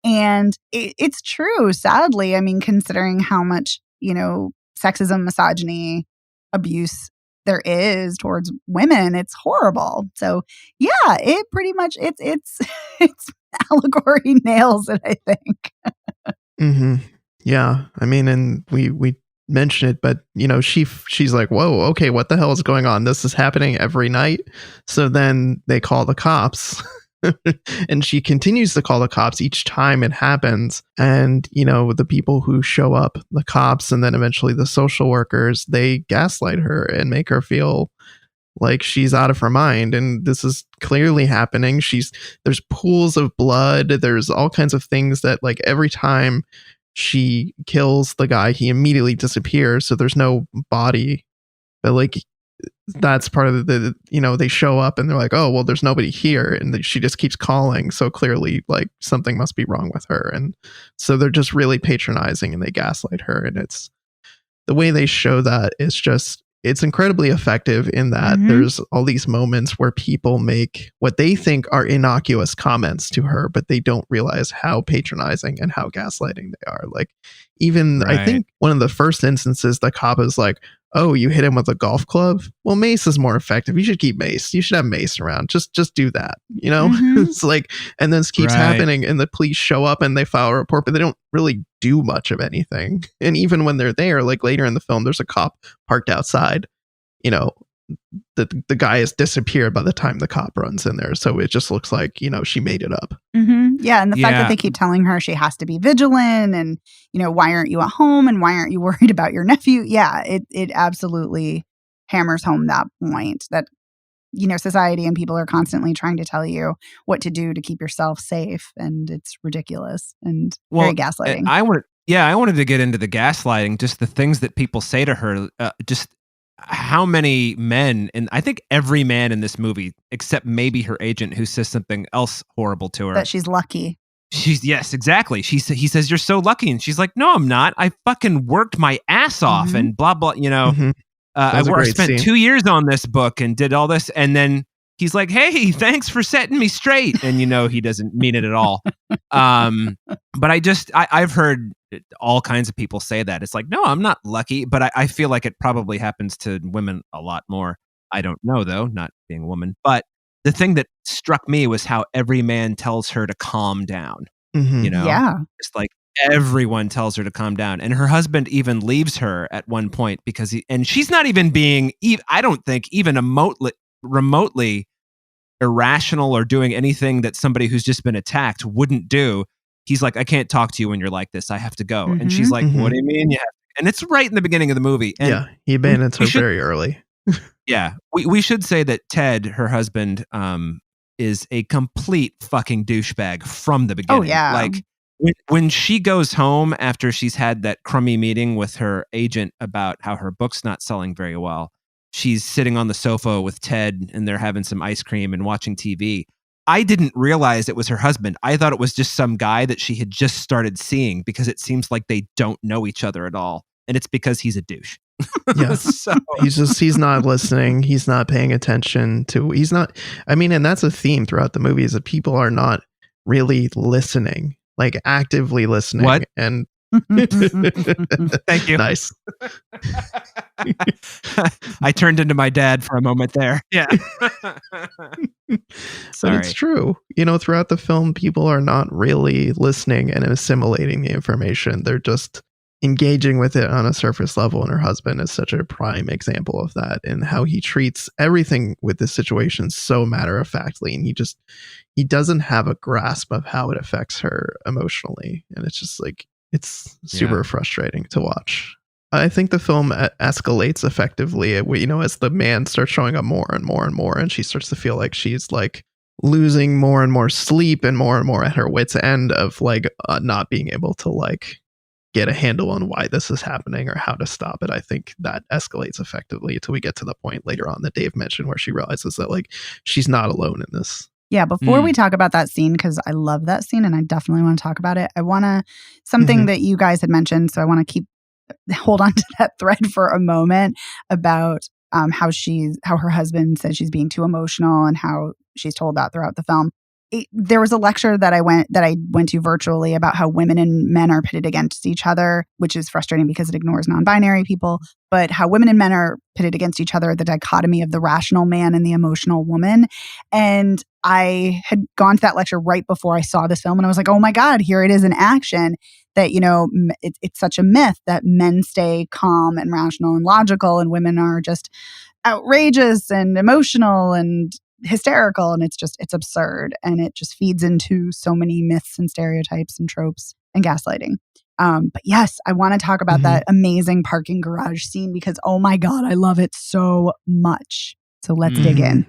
And it's true, sadly. I mean, considering how much, sexism, misogyny, abuse there is towards women, it's horrible. So yeah, it pretty much, it's allegory nails it, I think. Yeah. I mean, and we mention it, but she's like, whoa, okay, what the hell is going on? This is happening every night. So then they call the cops And she continues to call the cops each time it happens. And, the people who show up, the cops, and then eventually the social workers, they gaslight her and make her feel like she's out of her mind. And this is clearly happening. There's pools of blood. There's all kinds of things that, like, every time she kills the guy, he immediately disappears. So there's no body. But, like, that's part of they show up and they're like, oh, well, there's nobody here. And she just keeps calling. So clearly, like, something must be wrong with her. And so they're just really patronizing and they gaslight her. And it's the way they show that is just, it's incredibly effective in that there's all these moments where people make what they think are innocuous comments to her, but they don't realize how patronizing and how gaslighting they are. Like, even I think one of the first instances, the cop is like, oh, you hit him with a golf club? Well, mace is more effective. You should keep mace. You should have mace around. Just do that. It's like, and then this keeps happening and the police show up and they file a report, but they don't really do much of anything. And even when they're there, like later in the film, there's a cop parked outside. The guy has disappeared by the time the cop runs in there. So it just looks like, she made it up. Yeah. And the fact that they keep telling her she has to be vigilant and, why aren't you at home and why aren't you worried about your nephew? Yeah, it absolutely hammers home that point that, society and people are constantly trying to tell you what to do to keep yourself safe. And it's ridiculous and very gaslighting. I wanted to get into the gaslighting, just the things that people say to her, just how many men, and I think every man in this movie, except maybe her agent, who says something else horrible to her. That she's lucky. Yes, exactly. He says, you're so lucky. And she's like, no, I'm not. I fucking worked my ass off and blah, blah, I spent 2 years on this book and did all this. And then he's like, hey, thanks for setting me straight. And he doesn't mean it at all. But I've heard all kinds of people say that. It's like, no, I'm not lucky. But I feel like it probably happens to women a lot more. I don't know, though, not being a woman. But the thing that struck me was how every man tells her to calm down. Yeah. It's like everyone tells her to calm down. And her husband even leaves her at one point because and she's not even being, I don't think, even remotely irrational or doing anything that somebody who's just been attacked wouldn't do. He's like, I can't talk to you when you're like this. I have to go. And she's like, what do you mean? Yeah. And it's right in the beginning of the movie. And he abandons her very early. Yeah. We should say that Ted, her husband, is a complete fucking douchebag from the beginning. Oh, yeah. Like, when she goes home after she's had that crummy meeting with her agent about how her book's not selling very well, she's sitting on the sofa with Ted and they're having some ice cream and watching TV. I didn't realize it was her husband. I thought it was just some guy that she had just started seeing because it seems like they don't know each other at all. And it's because he's a douche. Yeah. So he's not listening. He's not paying attention to, and that's a theme throughout the movie is that people are not really listening, like actively listening. What? And thank you. Nice. I turned into my dad for a moment there. Yeah. But it's true. Throughout the film, people are not really listening and assimilating the information. They're just engaging with it on a surface level. And her husband is such a prime example of that and how he treats everything with this situation so matter-of-factly. And he doesn't have a grasp of how it affects her emotionally. And it's just like, it's super frustrating to watch. I think the film escalates effectively, as the man starts showing up more and more and more, and she starts to feel like she's like losing more and more sleep and more at her wit's end of like not being able to like get a handle on why this is happening or how to stop it. I think that escalates effectively until we get to the point later on that Dave mentioned where she realizes that like she's not alone in this. Yeah, before we talk about that scene, because I love that scene and I definitely want to talk about it, I want to, something that you guys had mentioned, so I want to hold on to that thread for a moment about how her husband said she's being too emotional and how she's told that throughout the film. There was a lecture that I went to virtually about how women and men are pitted against each other, which is frustrating because it ignores non-binary people, but how women and men are pitted against each other, the dichotomy of the rational man and the emotional woman. And I had gone to that lecture right before I saw this film and I was like, oh my God, here it is in action that, it's such a myth that men stay calm and rational and logical and women are just outrageous and emotional and hysterical, and it's absurd, and it just feeds into so many myths and stereotypes and tropes and gaslighting. But yes, I want to talk about that amazing parking garage scene because, oh my God, I love it so much. So let's dig in.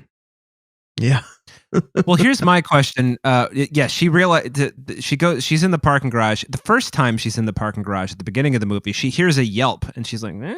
Yeah. Well, here's my question. Yeah, she realized she's in the parking garage. The first time she's in the parking garage at the beginning of the movie, she hears a yelp and she's like, eh?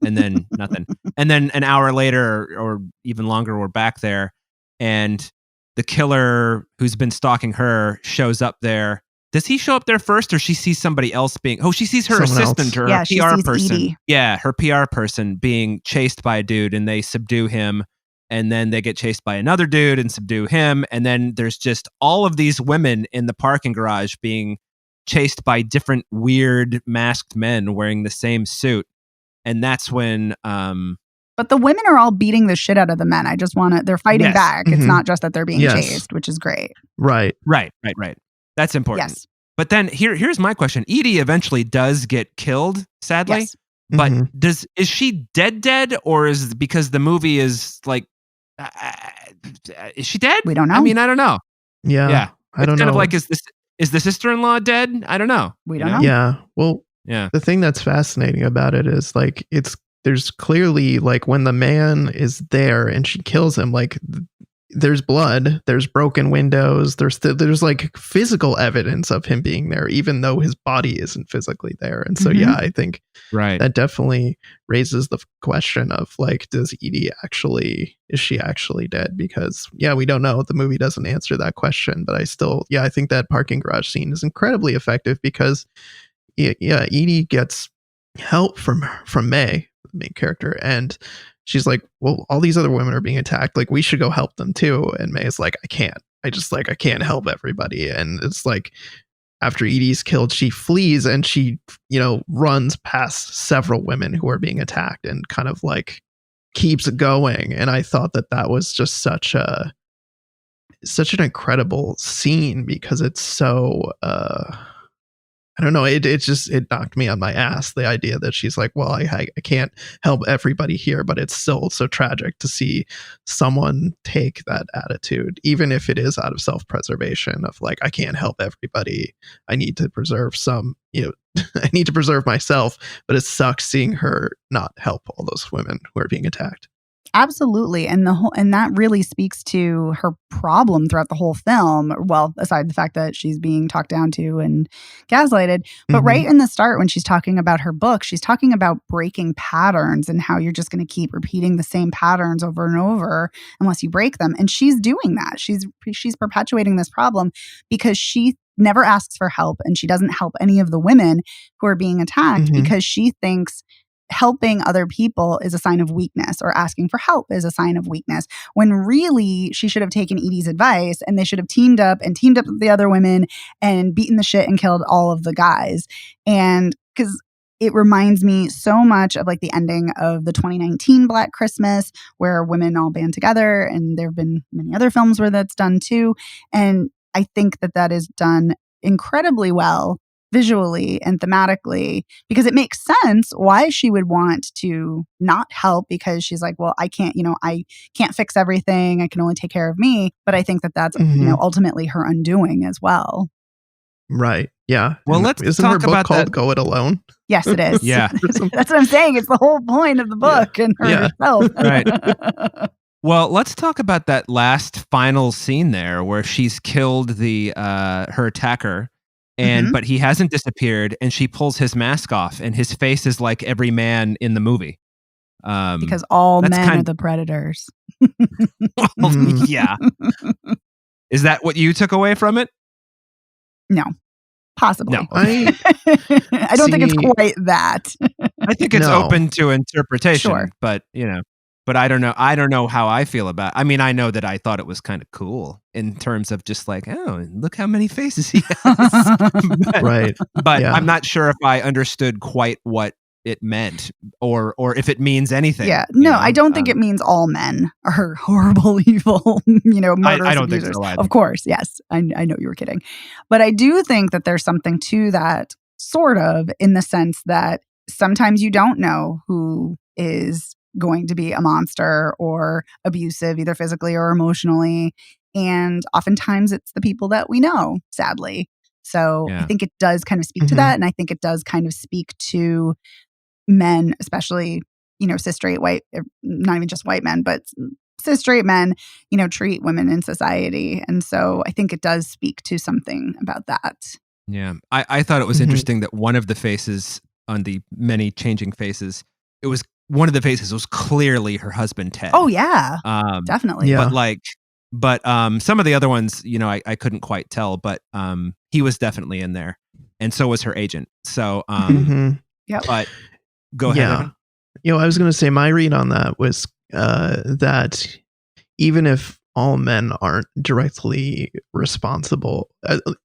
And then nothing. And then an hour later or even longer, we're back there and the killer who's been stalking her shows up there. Does he show up there first or she sees somebody else she sees her Someone assistant else. or her PR person. Edie. Yeah, her PR person being chased by a dude and they subdue him. And then they get chased by another dude and subdue him. And then there's just all of these women in the parking garage being chased by different weird masked men wearing the same suit. And that's when... But the women are all beating the shit out of the men. They're fighting back. It's not just that they're being chased, which is great. Right. That's important. Yes. But then here's my question. Edie eventually does get killed, sadly. Yes. But is she dead or is because the movie is like, is she dead? We don't know. I mean, I don't know. Yeah. I don't know. It's kind of like, is the sister-in-law dead? I don't know. We don't know. Yeah. Well, yeah. The thing that's fascinating about it is like, there's clearly like when the man is there and she kills him, like there's blood, there's broken windows, there's like physical evidence of him being there, even though his body isn't physically there. And so, I think that definitely raises the question of like, is she actually dead? Because we don't know. The movie doesn't answer that question, but I think that parking garage scene is incredibly effective because Edie gets help from May, the main character, and she's like, well, all these other women are being attacked. Like, we should go help them too. And May is like, I can't. I can't help everybody. And it's like, after Edie's killed, she flees and she, runs past several women who are being attacked and kind of like keeps going. And I thought that was just such an incredible scene because it's so, I don't know. It knocked me on my ass. The idea that she's like, well, I can't help everybody here, but it's still so tragic to see someone take that attitude, even if it is out of self-preservation of like, I can't help everybody. I need to preserve I need to preserve myself, but it sucks seeing her not help all those women who are being attacked. Absolutely. And that really speaks to her problem throughout the whole film. Well, aside the fact that she's being talked down to and gaslighted. But right in the start, when she's talking about her book, she's talking about breaking patterns and how you're just going to keep repeating the same patterns over and over unless you break them. And she's doing that. She's perpetuating this problem because she never asks for help and she doesn't help any of the women who are being attacked because she thinks helping other people is a sign of weakness or asking for help is a sign of weakness, when really she should have taken Edie's advice and they should have teamed up with the other women and beaten the shit and killed all of the guys. And because it reminds me so much of like the ending of the 2019 Black Christmas, where women all band together, and there have been many other films where that's done too. And I think that is done incredibly well visually and thematically, because it makes sense why she would want to not help, because she's like, well, I can't fix everything. I can only take care of me. But I think that's ultimately her undoing as well. Right. Yeah. Well, isn't her book called Go It Alone? Yes, it is. Yeah. That's what I'm saying. It's the whole point of the book and her herself. Right. Well, let's talk about that last final scene there where she's killed her attacker. But he hasn't disappeared, and she pulls his mask off, and his face is like every man in the movie. Because all men are the predators. Yeah. Is that what you took away from it? No. Possibly. No. I don't think it's quite that. I think it's open to interpretation, sure. But I don't know. I don't know how I feel about it. I mean, I know that I thought it was kind of cool in terms of just like, oh, look how many faces he has. Right. But I'm not sure if I understood quite what it meant or if it means anything. Yeah. No, I don't think it means all men are horrible, evil, murderous I don't abusers. think so either. Of course. Yes. I know you were kidding. But I do think that there's something to that, sort of, in the sense that sometimes you don't know who is going to be a monster or abusive, either physically or emotionally. And oftentimes it's the people that we know, sadly. So I think it does kind of speak to that. And I think it does kind of speak to men, especially, cis straight white, not even just white men, but cis straight men, treat women in society. And so I think it does speak to something about that. Yeah. I thought it was interesting that one of the faces on the many changing faces, one of the faces was clearly her husband, Ted. Oh, yeah. Definitely. Yeah. But some of the other ones, I couldn't quite tell, but he was definitely in there. And so was her agent. So, but go ahead. Yeah. Evan. I was going to say my read on that was that even if all men aren't directly responsible,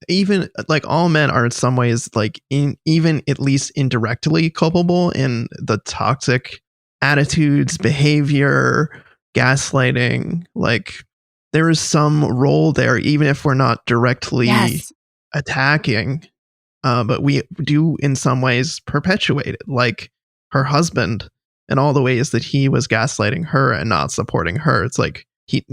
even like all men are in some ways like even at least indirectly culpable in the toxic attitudes, behavior, gaslighting. Like there is some role there, even if we're not directly attacking, but we do in some ways perpetuate it, like her husband and all the ways that he was gaslighting her and not supporting her. It's like he,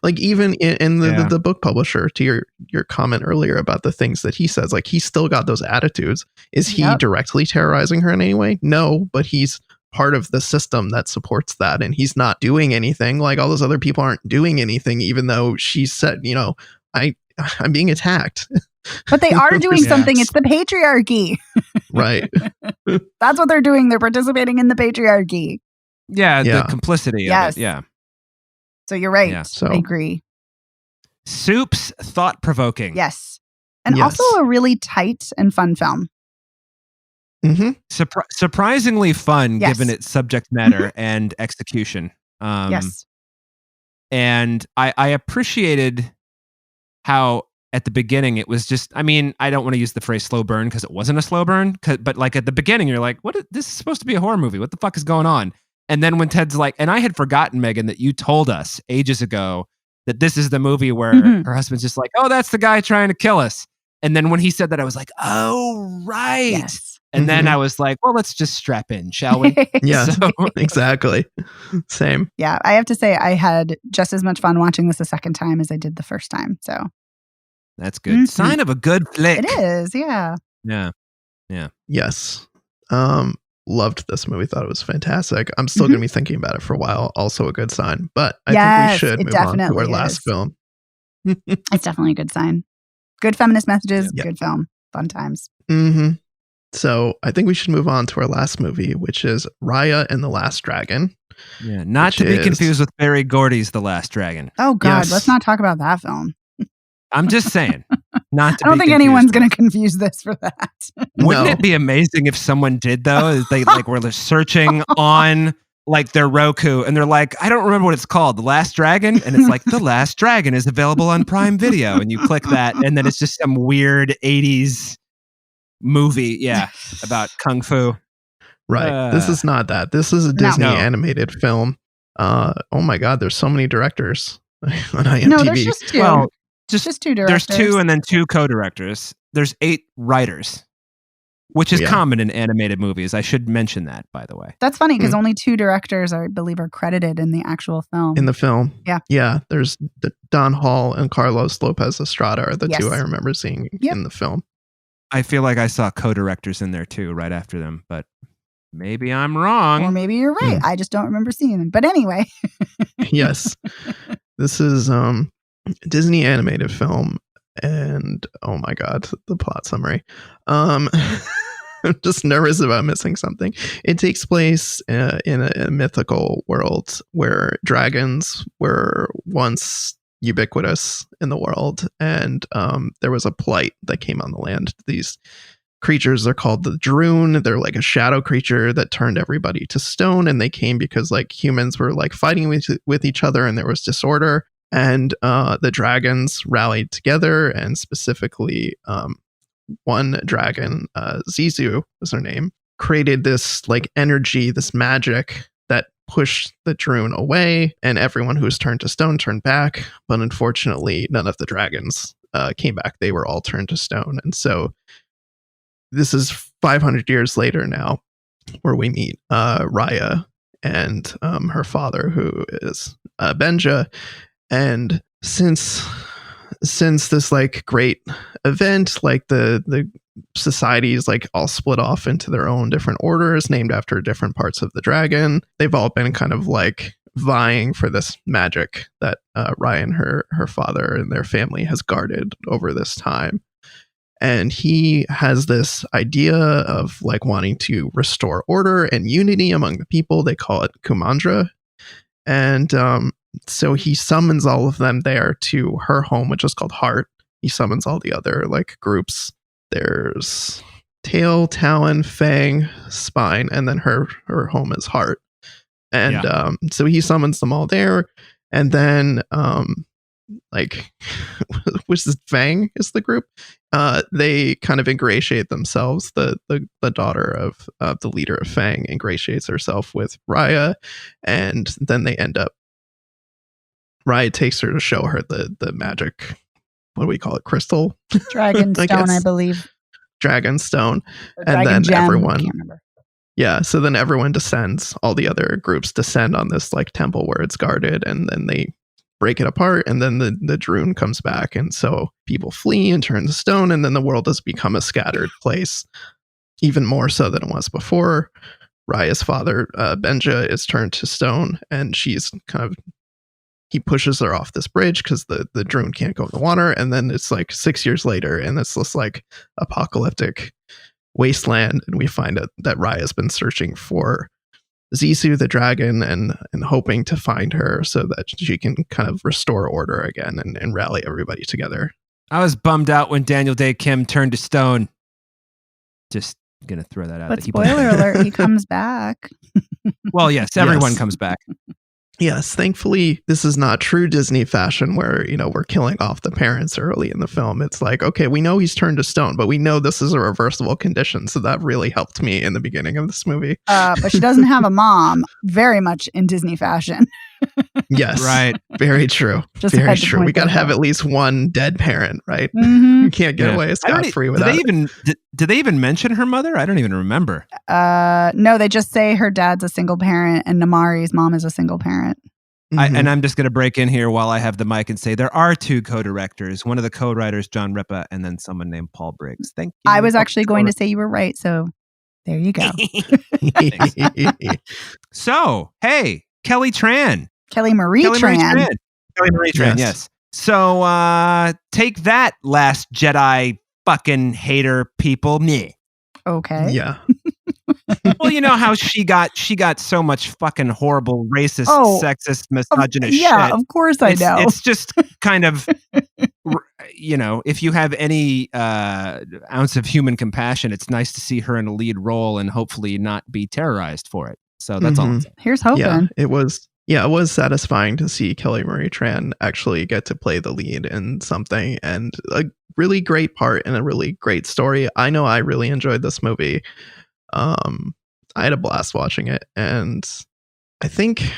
like even in the book publisher, to your comment earlier about the things that he says, like he's still got those attitudes. Is he directly terrorizing her in any way? No, but he's part of the system that supports that, and he's not doing anything. Like all those other people aren't doing anything, even though she said, I'm being attacked. But they are doing something. It's the patriarchy. Right. That's what they're doing. They're participating in the patriarchy. Yeah, the complicity of it. Yeah. So you're right. Yeah, so. I agree. Soup's thought-provoking. Yes. And also a really tight and fun film. Surprisingly fun, given its subject matter and execution. Yes. And I appreciated how at the beginning it was just, I don't want to use the phrase slow burn because it wasn't a slow burn, but like at the beginning you're like, this is supposed to be a horror movie. What the fuck is going on? And then when Ted's like, and I had forgotten, Megan, that you told us ages ago that this is the movie where her husband's just like, oh, that's the guy trying to kill us. And then when he said that, I was like, oh, right. Yes. And then I was like, well, let's just strap in, shall we? Yeah, exactly. Same. Yeah, I have to say I had just as much fun watching this a second time as I did the first time. So that's good. Sign of a good flick. It is, yeah. Yeah. Yes. Loved this movie. Thought it was fantastic. I'm still going to be thinking about it for a while. Also a good sign. But I think we should move on to our last film. It's definitely a good sign. Good feminist messages, good film, fun times. So I think we should move on to our last movie, which is Raya and the Last Dragon. Yeah, not to be confused with Barry Gordy's The Last Dragon. Oh, God, let's not talk about that film. I'm just saying. I don't think anyone's going to confuse this for that. Wouldn't it be amazing if someone did, though? They were searching on like their Roku and they're like, I don't remember what it's called, The Last Dragon. And it's like, The Last Dragon is available on Prime Video. And you click that and then it's just some weird 80s movie. About Kung Fu. Right. This is not that. This is a Disney animated film. Oh my God. There's so many directors on IMDb. No, there's just two. Well, just two directors. There's two and then two co-directors. There's 8 writers, which is common in animated movies. I should mention that, by the way. That's funny because only 2 directors I believe are credited in the actual film. In the film. Yeah. Yeah. There's Don Hall and Carlos Lopez Estrada are the two I remember seeing in the film. I feel like I saw co-directors in there too, right after them, but maybe I'm wrong. Or maybe you're right. I just don't remember seeing them. But anyway. Yes. This is Disney animated film, and oh my God, the plot summary. I'm just nervous about missing something. It takes place in a mythical world where dragons were once ubiquitous in the world, and there was a blight that came on the land. These creatures are called the Droon. They're like a shadow creature that turned everybody to stone, and they came because like humans were like fighting with each other and there was disorder. And the dragons rallied together, and specifically one dragon, Zizu was her name, created this like energy, this magic that pushed the Droon away, and everyone who was turned to stone turned back. But unfortunately, none of the dragons came back. They were all turned to stone. And so this is 500 years later now, where we meet Raya and her father, who is Benja. And since this like great event, like the society is like all split off into their own different orders named after different parts of the dragon. They've all been kind of like vying for this magic that Ryan, her father, and their family has guarded over this time. And he has this idea of like wanting to restore order and unity among the people. They call it Kumandra. And so he summons all of them there to her home, which is called Heart. He summons all the other like groups. There's Tail, Talon, Fang, Spine, and then her home is Heart. And so he summons them all there. And then like which is Fang is the group. They kind of ingratiate themselves. The daughter of the leader of Fang ingratiates herself with Raya, and then they end up. Raya takes her to show her the magic. What do we call it? Crystal, Dragon Stone, I believe. Dragon Stone, or and then Gem, everyone. I can't remember. Yeah, so then everyone descends. All the other groups descend on this like temple where it's guarded, and then they break it apart, and then the Droon comes back, and so people flee and turn to stone, and then the world has become a scattered place, even more so than it was before. Raya's father, Benja, is turned to stone, and she's kind of, he pushes her off this bridge because the Droon can't go in the water, and then it's like 6 years later, and it's this like apocalyptic wasteland, and we find out that Raya's been searching for Zissou the dragon and hoping to find her so that she can kind of restore order again and rally everybody together. I was bummed out when Daniel Day Kim turned to stone. Just gonna throw that out. But spoiler alert, he comes back. Well, yes, everyone comes back. Yes, thankfully, this is not true Disney fashion where, you know, we're killing off the parents early in the film. It's like, okay, we know he's turned to stone, but we know this is a reversible condition. So that really helped me in the beginning of this movie. But she doesn't have a mom, very much in Disney fashion. Yes. Right. Very true. Just very true. We got to have at least one dead parent, right? Mm-hmm. You can't get away scot-free without it. Did they even mention her mother? I don't even remember. No, they just say her dad's a single parent and Namari's mom is a single parent. And I'm just going to break in here while I have the mic and say there are two co-directors. One of the co-writers, John Ripa, and then someone named Paul Briggs. Thank you. I was actually going to say you were right, so there you go. So, hey, Kelly Tran. Kelly Marie Tran. Kelly Marie Tran, yes. So, take that, Last Jedi fucking hater people. Meh. Okay. Yeah. Well, you know how she got so much fucking horrible, racist, sexist, misogynist shit. Yeah, of course I know. It's just kind of, you know, if you have any ounce of human compassion, it's nice to see her in a lead role and hopefully not be terrorized for it. So that's all I'm saying. Here's hoping. Yeah, it was satisfying to see Kelly Marie Tran actually get to play the lead in something, and a really great part and a really great story. I know I really enjoyed this movie. I had a blast watching it, and I think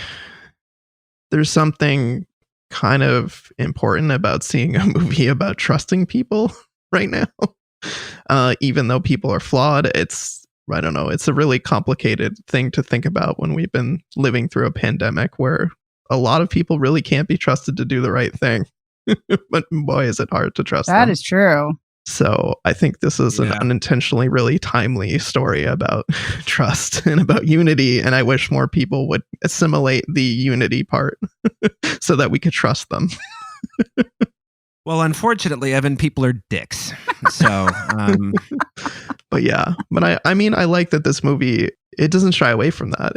there's something kind of important about seeing a movie about trusting people right now. Even though people are flawed, I don't know, it's a really complicated thing to think about when we've been living through a pandemic where a lot of people really can't be trusted to do the right thing. But boy, is it hard to trust them. That is true. So I think this is an unintentionally really timely story about trust and about unity. And I wish more people would assimilate the unity part so that we could trust them. Well, unfortunately, Evan, people are dicks. So, but I mean, I like that this movie, it doesn't shy away from that.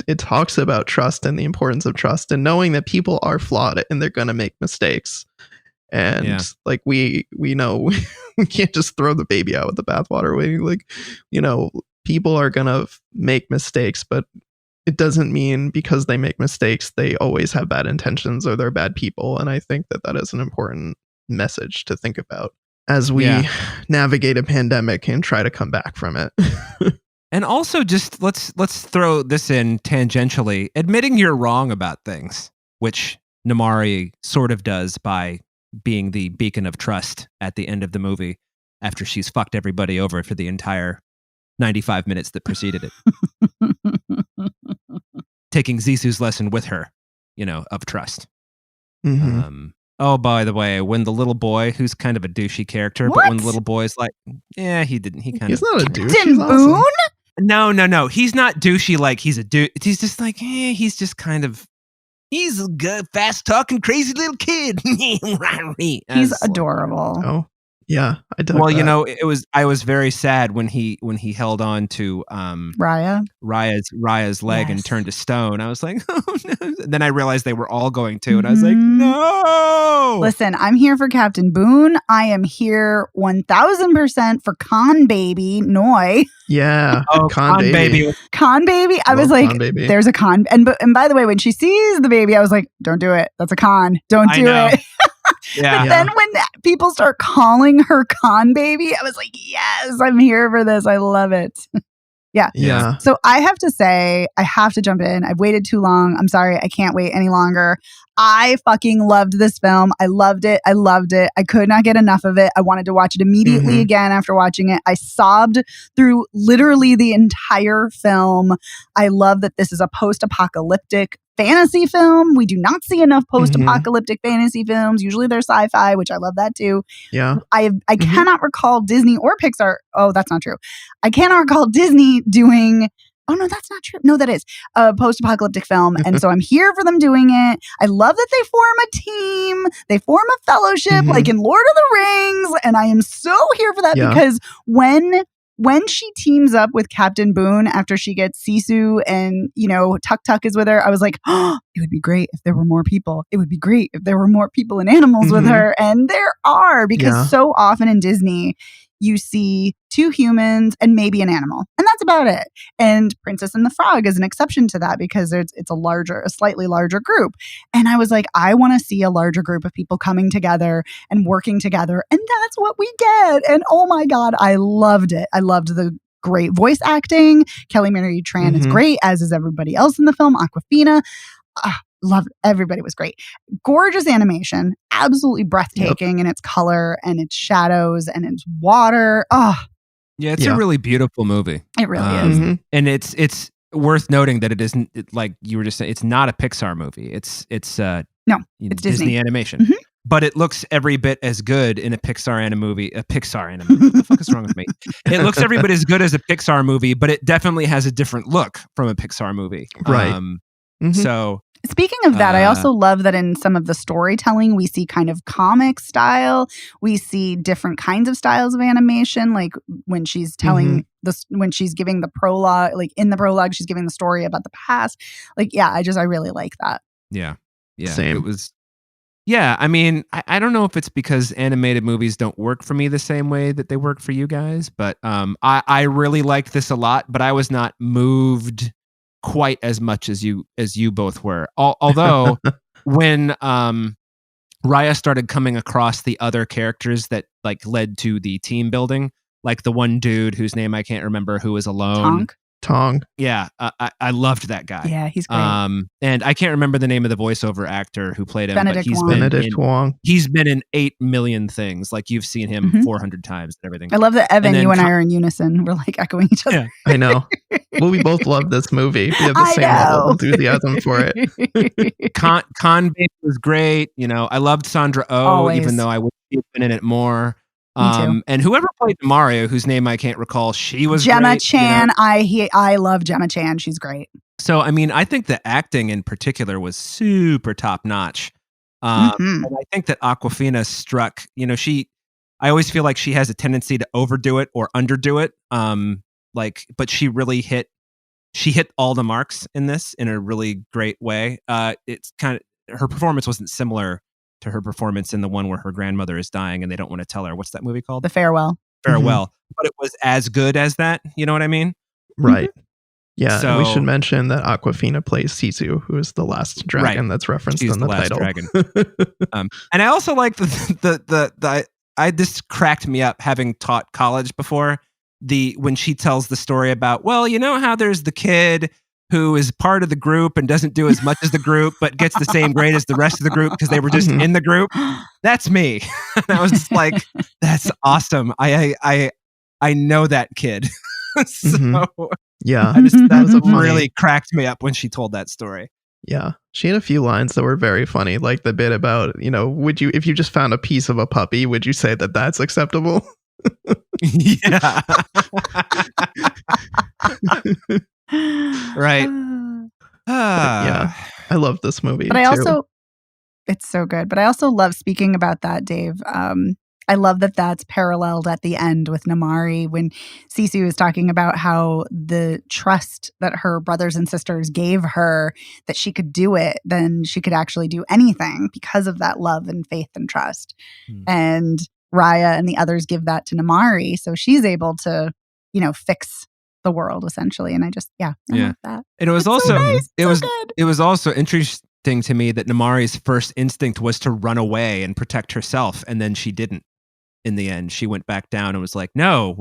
It talks about trust and the importance of trust and knowing that people are flawed and they're going to make mistakes. And like, we know we can't just throw the baby out with the bathwater. People are going to make mistakes, but it doesn't mean because they make mistakes, they always have bad intentions or they're bad people. And I think that is an important message to think about as we navigate a pandemic and try to come back from it. And also just let's throw this in tangentially, admitting you're wrong about things, which Namari sort of does by being the beacon of trust at the end of the movie after she's fucked everybody over for the entire 95 minutes that preceded it. taking Zisu's lesson with her, of trust. Mhm. Oh, by the way, when the little boy, who's kind of a douchey character, but when the What? little boy's like, yeah, he kind He's of. not a douche. Captain He's awesome. Boone? No. He's not douchey like he's a dude. He's just like, he's just kind of. He's a good, fast talking, crazy little kid. He's adorable. Oh, yeah. I dug Well, that. I was very sad when he held on to Raya? Raya's leg and Yes. turned to stone. I was like, oh no. And then I realized they were all going to, and I was like, no. Listen, I'm here for Captain Boone. I am here 1000% for Con Baby Noi. Yeah. Oh, Con baby. Con Baby. I was Love like, Con baby. there's a con. And by the way, when she sees the baby, I was like, don't do it. That's a con. Don't do it. Yeah. But then when people start calling her Con Baby, I was like, yes, I'm here for this. I love it. Yeah. So I have to say, I have to jump in. I've waited too long. I'm sorry. I can't wait any longer. I fucking loved this film. I loved it. I could not get enough of it. I wanted to watch it immediately again after watching it. I sobbed through literally the entire film. I love that this is a post-apocalyptic fantasy film. We do not see enough post-apocalyptic fantasy films. Usually they're sci-fi, which I love that too. Yeah. I cannot recall Disney or Pixar. Oh, that's not true. I cannot recall Disney doing. Oh, no, that's not true. No, that is a post-apocalyptic film. And so I'm here for them doing it. I love that they form a team. They form a fellowship like in Lord of the Rings. And I am so here for that because when she teams up with Captain Boone after she gets Sisu and, Tuk Tuk is with her, I was like, oh, it would be great if there were more people. It would be great if there were more people and animals with her. And there are, because so often in Disney, you see 2 humans and maybe an animal. And that's about it. And Princess and the Frog is an exception to that because it's a slightly larger group. And I was like, I want to see a larger group of people coming together and working together. And that's what we get. And oh my God, I loved it. I loved the great voice acting. Kelly Mary Tran is great, as is everybody else in the film. Awkwafina. Love it. Everybody was great. Gorgeous animation, absolutely breathtaking in its color and its shadows and its water. Oh, yeah, it's a really beautiful movie. It really is. And it's worth noting that it isn't like you were just saying. It's not a Pixar movie. It's it's Disney animation. But it looks every bit as good in a Pixar movie. What the fuck is wrong with me? It looks every bit as good as a Pixar movie, but it definitely has a different look from a Pixar movie. Right. So. Speaking of that, I also love that in some of the storytelling, we see kind of comic style. We see different kinds of styles of animation, like when she's telling when she's giving the prologue, like in the prologue, she's giving the story about the past. Like, I really like that. Yeah. Same. It was. Yeah, I mean, I don't know if it's because animated movies don't work for me the same way that they work for you guys, but I really liked this a lot, but I was not moved quite as much as you both were. Although when Raya started coming across the other characters that like led to the team building, like the one dude whose name I can't remember who was alone. Tong. Yeah, I loved that guy. Yeah, he's great. And I can't remember the name of the voiceover actor who played him, Benedict but Wong. Wong. He's been in 8 million things. Like you've seen him 400 times and everything. I love that Evan, you and I are in unison. We're like echoing each other. Yeah, I know. Well, we both love this movie. We have the same level of enthusiasm for it. Con Baby was great. I loved Sandra Oh, Always. even though I wish she'd been in it more. Me too. And whoever played Mario, whose name I can't recall, she was Gemma great, Chan. I love Gemma Chan. She's great. So, I mean, I think the acting in particular was super top notch. And I think that Awkwafina struck, I always feel like she has a tendency to overdo it or underdo it. But she really hit all the marks in this in a really great way. It's kind of, her performance wasn't similar to her performance in the one where her grandmother is dying and they don't want to tell her. What's that movie called? The Farewell. But it was as good as that. You know what I mean? Right. Yeah, So, and we should mention that Awkwafina plays Sisu, who is the last dragon that's referenced in the last title. Dragon. And I also like this cracked me up having taught college before. When she tells the story about, well, you know how there's the kid who is part of the group and doesn't do as much as the group, but gets the same grade as the rest of the group because they were just in the group. That's me. And I was just like, that's awesome. I know that kid. So Yeah. That was a funny- really cracked me up when she told that story. Yeah. She had a few lines that were very funny, like the bit about, if you just found a piece of a puppy, would you say that that's acceptable? Yeah. Right. Yeah. I love this movie. But I too. also, it's so good. But I also love, speaking about that, Dave, I love that that's paralleled at the end with Namari when Sisu is talking about how the trust that her brothers and sisters gave her, that she could do it, then she could actually do anything because of that love and faith and trust. And Raya and the others give that to Namari. So she's able to, fix the world essentially. And I just, I love that. And it was It's also, so nice. it was also interesting to me that Namari's first instinct was to run away and protect herself. And then she didn't. In the end, she went back down and was like, no,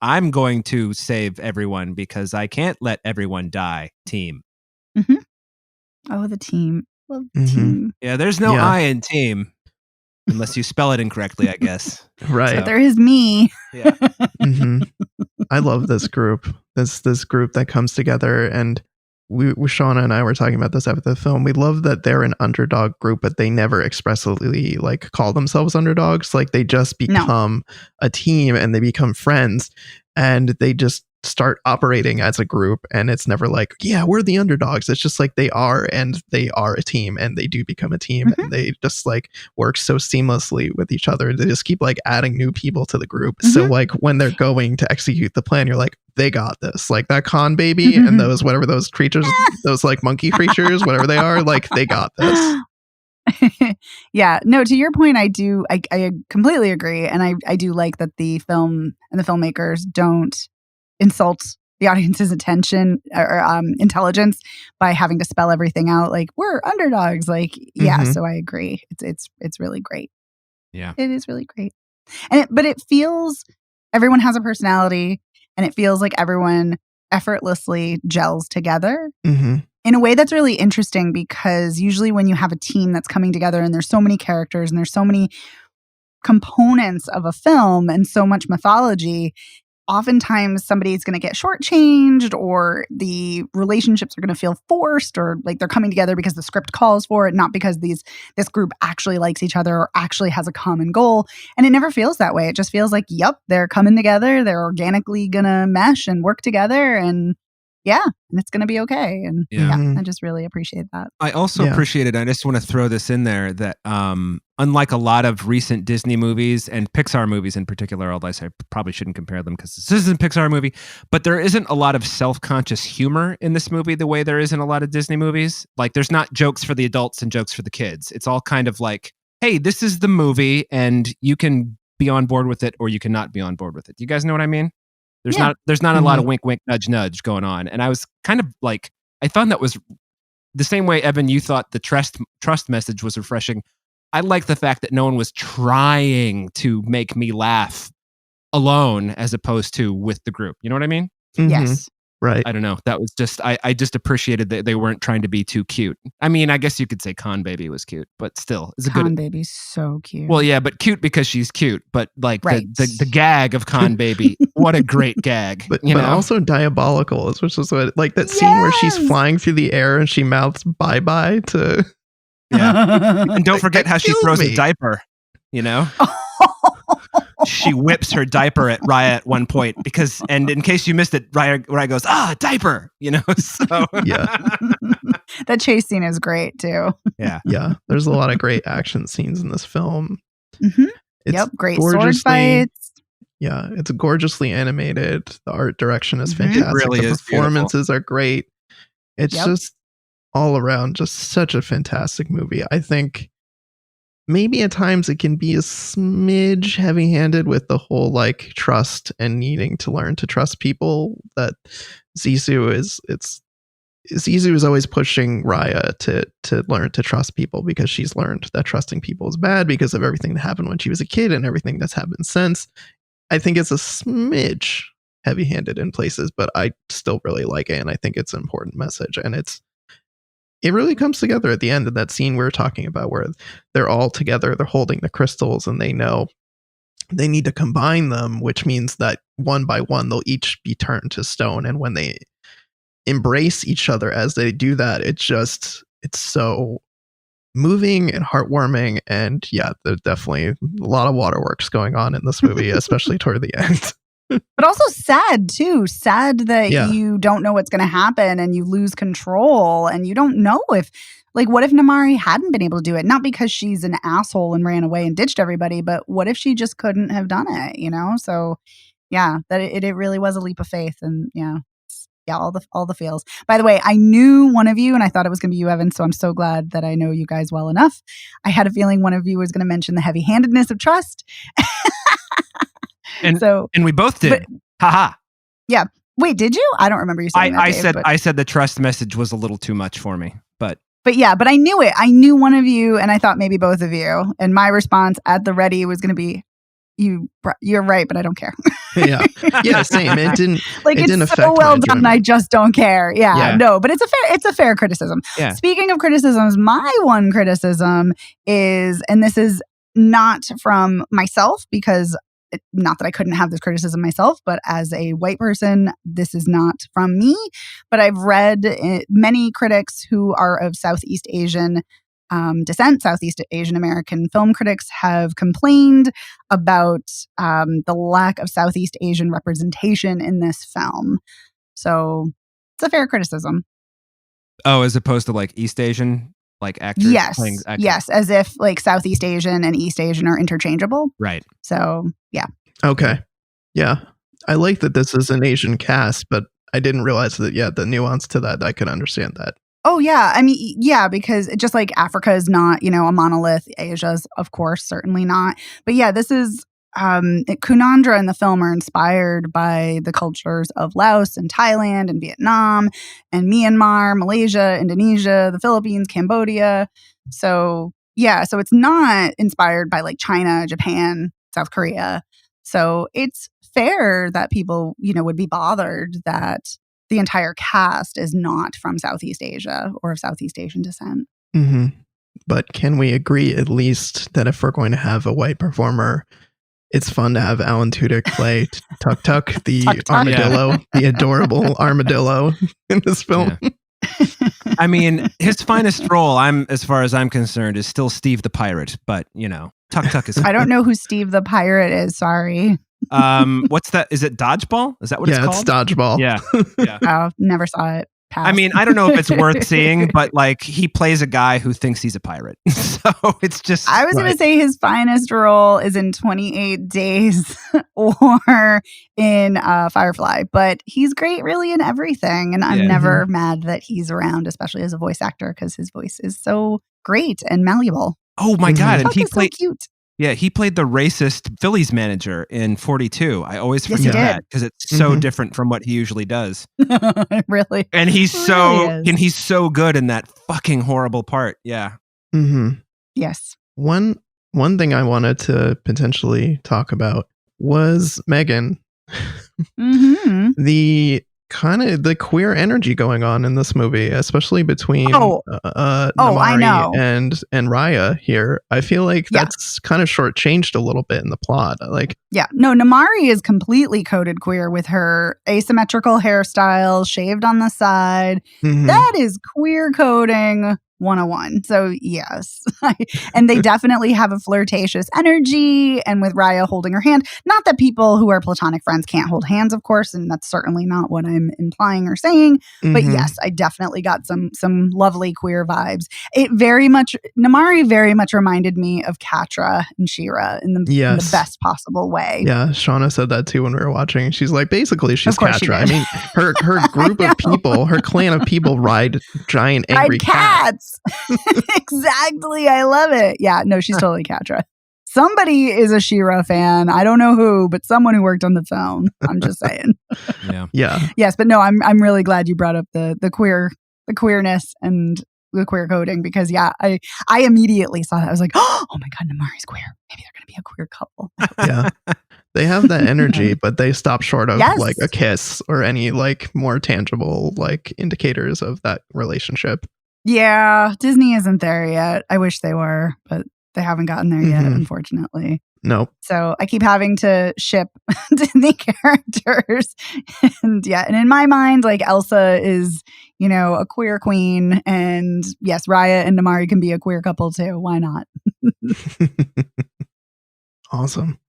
I'm going to save everyone because I can't let everyone die. Team. Mm-hmm. Oh, the team. Love the team. Yeah, there's no I in team unless you spell it incorrectly, I guess. Right. But there is me. Yeah. I love this group. This group that comes together, and Shauna and I were talking about this after the film. We love that they're an underdog group, but they never expressly call themselves underdogs. Like they just become a team and they become friends, and they just start operating as a group. And it's never like, yeah, we're the underdogs. It's just like they are, and they are a team, and they do become a team, and they just work so seamlessly with each other. They just keep adding new people to the group. So when they're going to execute the plan, you're like, they got this. Like that Khan baby and those whatever those creatures, those monkey creatures, whatever they are, they got this. Yeah, no, to your point, I completely agree. And I do like that the film and the filmmakers don't insult the audience's attention or intelligence by having to spell everything out. Like we're underdogs. So I agree. It's really great. Yeah, it is really great. But it feels everyone has a personality, and it feels like everyone effortlessly gels together. In a way that's really interesting, because usually when you have a team that's coming together and there's so many characters and there's so many components of a film and so much mythology, oftentimes somebody's going to get shortchanged, or the relationships are going to feel forced, or they're coming together because the script calls for it, not because this group actually likes each other or actually has a common goal. And it never feels that way. It just feels like, yep, they're coming together. They're organically going to mesh and work together, and it's going to be okay. And I just really appreciate that. I also appreciated, I just want to throw this in there, that unlike a lot of recent Disney movies and Pixar movies in particular, although I probably shouldn't compare them because this isn't a Pixar movie, but there isn't a lot of self-conscious humor in this movie the way there is in a lot of Disney movies. There's not jokes for the adults and jokes for the kids. It's all kind of like, hey, this is the movie and you can be on board with it or you cannot be on board with it. You guys know what I mean? There's not a lot of wink, wink, nudge, nudge going on. And I was kind of I found that was the same way, Evan, you thought the trust message was refreshing. I like the fact that no one was trying to make me laugh alone as opposed to with the group. You know what I mean? Yes. Right. I don't know. That was just, I just appreciated that they weren't trying to be too cute. I mean, I guess you could say Khan Baby was cute, but still. It's a Khan Baby's so cute. Well, yeah, but cute because she's cute. But the gag of Khan Baby, what a great gag. But also diabolical, which is that scene where she's flying through the air and she mouths bye-bye to... Yeah. And don't forget how she throws a diaper, She whips her diaper at Raya at one point and in case you missed it, Raya goes, diaper, so. Yeah. That chase scene is great too. Yeah. Yeah. There's a lot of great action scenes in this film. Great sword fights. Yeah. It's gorgeously animated. The art direction is fantastic. It really the is performances are great. It's just all around just such a fantastic movie. I think maybe at times it can be a smidge heavy-handed with the whole trust and needing to learn to trust people. That Sisu is always pushing Raya to learn to trust people, because she's learned that trusting people is bad because of everything that happened when she was a kid and everything that's happened since. I think it's a smidge heavy-handed in places, but I still really like it, and I think it's an important message. And it really comes together at the end of that scene we were talking about, where they're all together, they're holding the crystals, and they know they need to combine them, which means that one by one they'll each be turned to stone. And when they embrace each other as they do that, it's so moving and heartwarming. And yeah, there's definitely a lot of waterworks going on in this movie, especially toward the end. But also sad too. Sad that Yeah. you don't know what's going to happen and you lose control and you don't know if, like, what if Namari hadn't been able to do it? Not because she's an asshole and ran away and ditched everybody, but what if she just couldn't have done it, you know? So yeah, that it really was a leap of faith. And yeah, all the feels. By the way, I knew one of you and I thought it was going to be you, Evan. So I'm so glad that I know you guys well enough. I had a feeling one of you was going to mention the heavy-handedness of trust. And we both did. Haha. Yeah. Wait, did you? I don't remember you saying that. I said the trust message was a little too much for me, but I knew it. I knew one of you, and I thought maybe both of you. And my response at the ready was going to be, "You're right, but I don't care." Yeah, same. It didn't it's affect so well my done. enjoyment. I just don't care. Yeah, no, but it's a fair criticism. Yeah. Speaking of criticisms, my one criticism is, and this is not from myself because. Not that I couldn't have this criticism myself, but as a white person, this is not from me. But I've read many critics who are of Southeast Asian descent, Southeast Asian American film critics have complained about the lack of Southeast Asian representation in this film. So it's a fair criticism. Oh, as opposed to like East Asian? Like actors playing actors. Yes, as if like Southeast Asian and East Asian are interchangeable. Right. So, yeah. Okay. Yeah. I like that this is an Asian cast, but I didn't realize that, the nuance to that, I could understand that. Oh, yeah. I mean, yeah, because just like Africa is not, a monolith. Asia's, of course, certainly not. But yeah, this is Kunandra and the film are inspired by the cultures of Laos and Thailand and Vietnam and Myanmar, Malaysia, Indonesia, the Philippines, Cambodia. So yeah, so it's not inspired by like China, Japan, South Korea. So it's fair that people, would be bothered that the entire cast is not from Southeast Asia or of Southeast Asian descent. Mm-hmm. But can we agree at least that if we're going to have a white performer, it's fun to have Alan Tudyk play Tuk Tuk, the armadillo, the adorable armadillo in this film. Yeah. I mean, his finest role, as far as I'm concerned, is still Steve the Pirate. But Tuk Tuk is. I don't know who Steve the Pirate is. Sorry. What's that? Is it Dodgeball? Is that what it's called? Yeah, it's Dodgeball. Yeah. Oh, never saw it. Pass. I mean, I don't know if it's worth seeing, but like he plays a guy who thinks he's a pirate. So it's just. I was going to say his finest role is in 28 Days or in Firefly, but he's great really in everything. And I'm never mad that he's around, especially as a voice actor, because his voice is so great and malleable. Oh my God. And he played. So cute. Yeah, he played the racist Phillies manager in 42. I always forget that because it's so different from what he usually does. Really? And he's so good in that fucking horrible part. Yeah. Mm-hmm. Yes. One thing I wanted to potentially talk about was Megan. Mm-hmm. The kind of the queer energy going on in this movie, especially between Namari I know. and Raya here. I feel like that's kind of shortchanged a little bit in the plot. Namari is completely coded queer with her asymmetrical hairstyle, shaved on the side. Mm-hmm. That is queer coding 101. So yes. And they definitely have a flirtatious energy, and with Raya holding her hand. Not that people who are platonic friends can't hold hands, of course, and that's certainly not what I'm implying or saying. But yes, I definitely got some lovely queer vibes. Namari very much reminded me of Catra and She-Ra in the best possible way. Yeah, Shauna said that too when we were watching. She's like, basically, she's Catra. I mean, her group of people, her clan of people ride giant angry cats. Exactly. I love it. Yeah, no, she's totally Catra. Somebody is a She-Ra fan. I don't know who, but someone who worked on the film. I'm just saying. Yeah. Yes, but no, I'm really glad you brought up the queerness and the queer coding, because I immediately saw that. I was like, oh my God, Namari's queer. Maybe they're going to be a queer couple. Yeah. They have that energy, but they stop short of like a kiss or any like more tangible like indicators of that relationship. Yeah, Disney isn't there yet. I wish they were, but They haven't gotten there yet, unfortunately. Nope. So I keep having to ship Disney characters. And in my mind, like Elsa is, a queer queen. And yes, Raya and Namari can be a queer couple too. Why not? Awesome.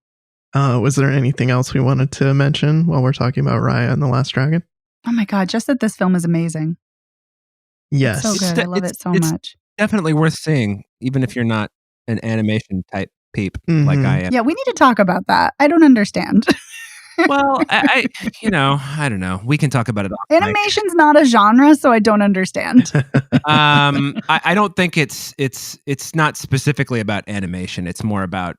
Was there anything else we wanted to mention while we're talking about Raya and the Last Dragon? Oh my God, just that this film is amazing. Yes. It's so good. I love it so much. Definitely worth seeing, even if you're not an animation type peep like I am. Yeah, we need to talk about that. I don't understand. Well, I don't know. We can talk about it. Animation's not a genre, so I don't understand. I don't think it's not specifically about animation. It's more about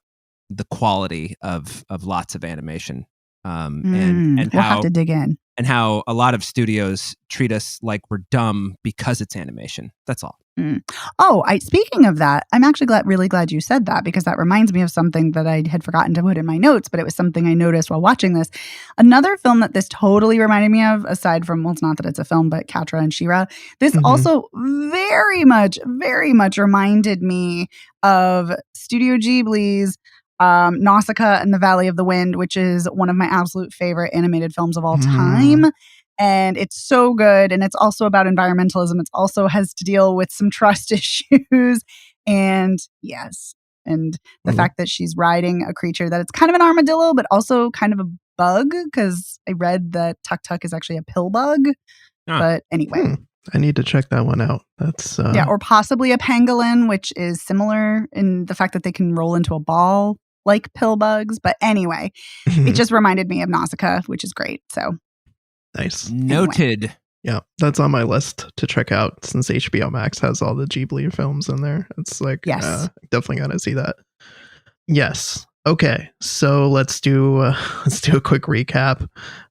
the quality of lots of animation. And we'll how have to dig in. And how a lot of studios treat us like we're dumb because it's animation. That's all. Oh, speaking of that, I'm actually really glad you said that, because that reminds me of something that I had forgotten to put in my notes, but it was something I noticed while watching this. Another film that this totally reminded me of, aside from, well, it's not that it's a film, but Katra and She-Ra, this also very much reminded me of Studio Ghibli's Nausicaa and the Valley of the Wind, which is one of my absolute favorite animated films of all time. And it's so good. And it's also about environmentalism. It also has to deal with some trust issues. And yes. And the fact that she's riding a creature that it's kind of an armadillo, but also kind of a bug, because I read that Tuk Tuk is actually a pill bug. But anyway. I need to check that one out. That's or possibly a pangolin, which is similar in the fact that they can roll into a ball like pill bugs. But anyway, it just reminded me of Nausicaa, which is great. So nice. Noted. Anyway. Yeah, that's on my list to check out, since HBO Max has all the Ghibli films in there. It's like, definitely got to see that. Yes. Okay, so let's do a quick recap.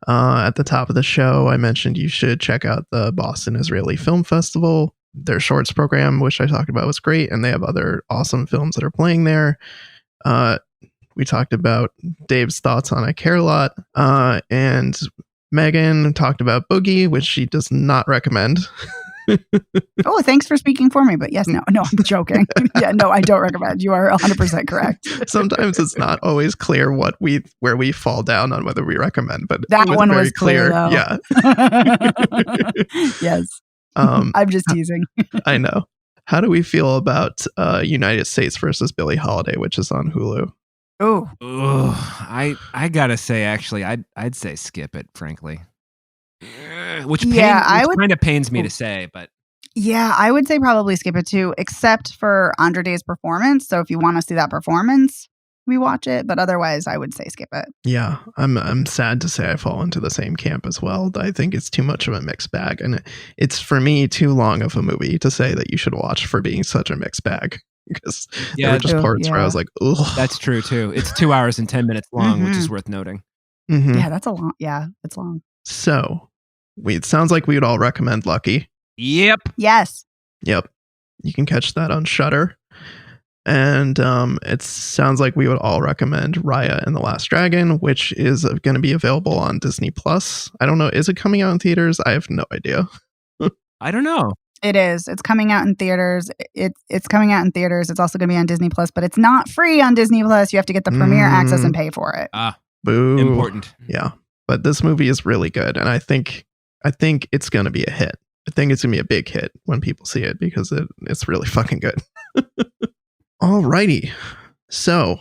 At the top of the show, I mentioned you should check out the Boston Israeli Film Festival. Their shorts program, which I talked about, was great, and they have other awesome films that are playing there. We talked about Dave's thoughts on I Care a Lot, and Megan talked about Boogie, which she does not recommend. Oh, thanks for speaking for me. But yes, no, I'm joking. Yeah, no, I don't recommend. You are 100% correct. Sometimes it's not always clear where we fall down on whether we recommend, but that was one very was clear. Yeah. Yes. I'm just teasing. I know. How do we feel about United States versus Billie Holiday, which is on Hulu? Oh, I gotta say, actually, I'd say skip it, frankly. Which kind of pains me to say, but yeah, I would say probably skip it too, except for Andra Day's performance. So if you want to see that performance, we watch it. But otherwise, I would say skip it. Yeah, I'm sad to say I fall into the same camp as well. I think it's too much of a mixed bag, and it's for me too long of a movie to say that you should watch for being such a mixed bag. Because there were just parts where I was like, ugh. That's true too. It's 2 hours and 10 minutes long, which is worth noting. Yeah, that's a long. Yeah, it's long. So it sounds like we would all recommend Lucky. Yep. Yes. Yep. You can catch that on Shudder. And it sounds like we would all recommend Raya and the Last Dragon, which is going to be available on Disney Plus. I don't know. Is it coming out in theaters? I have no idea. I don't know. It is. It's coming out in theaters. It's coming out in theaters. It's also going to be on Disney Plus, but it's not free on Disney Plus. You have to get the premiere access and pay for it. Boo. Important. Yeah. But this movie is really good, and I think it's going to be a hit. I think it's going to be a big hit when people see it, because it's really fucking good. Alrighty. So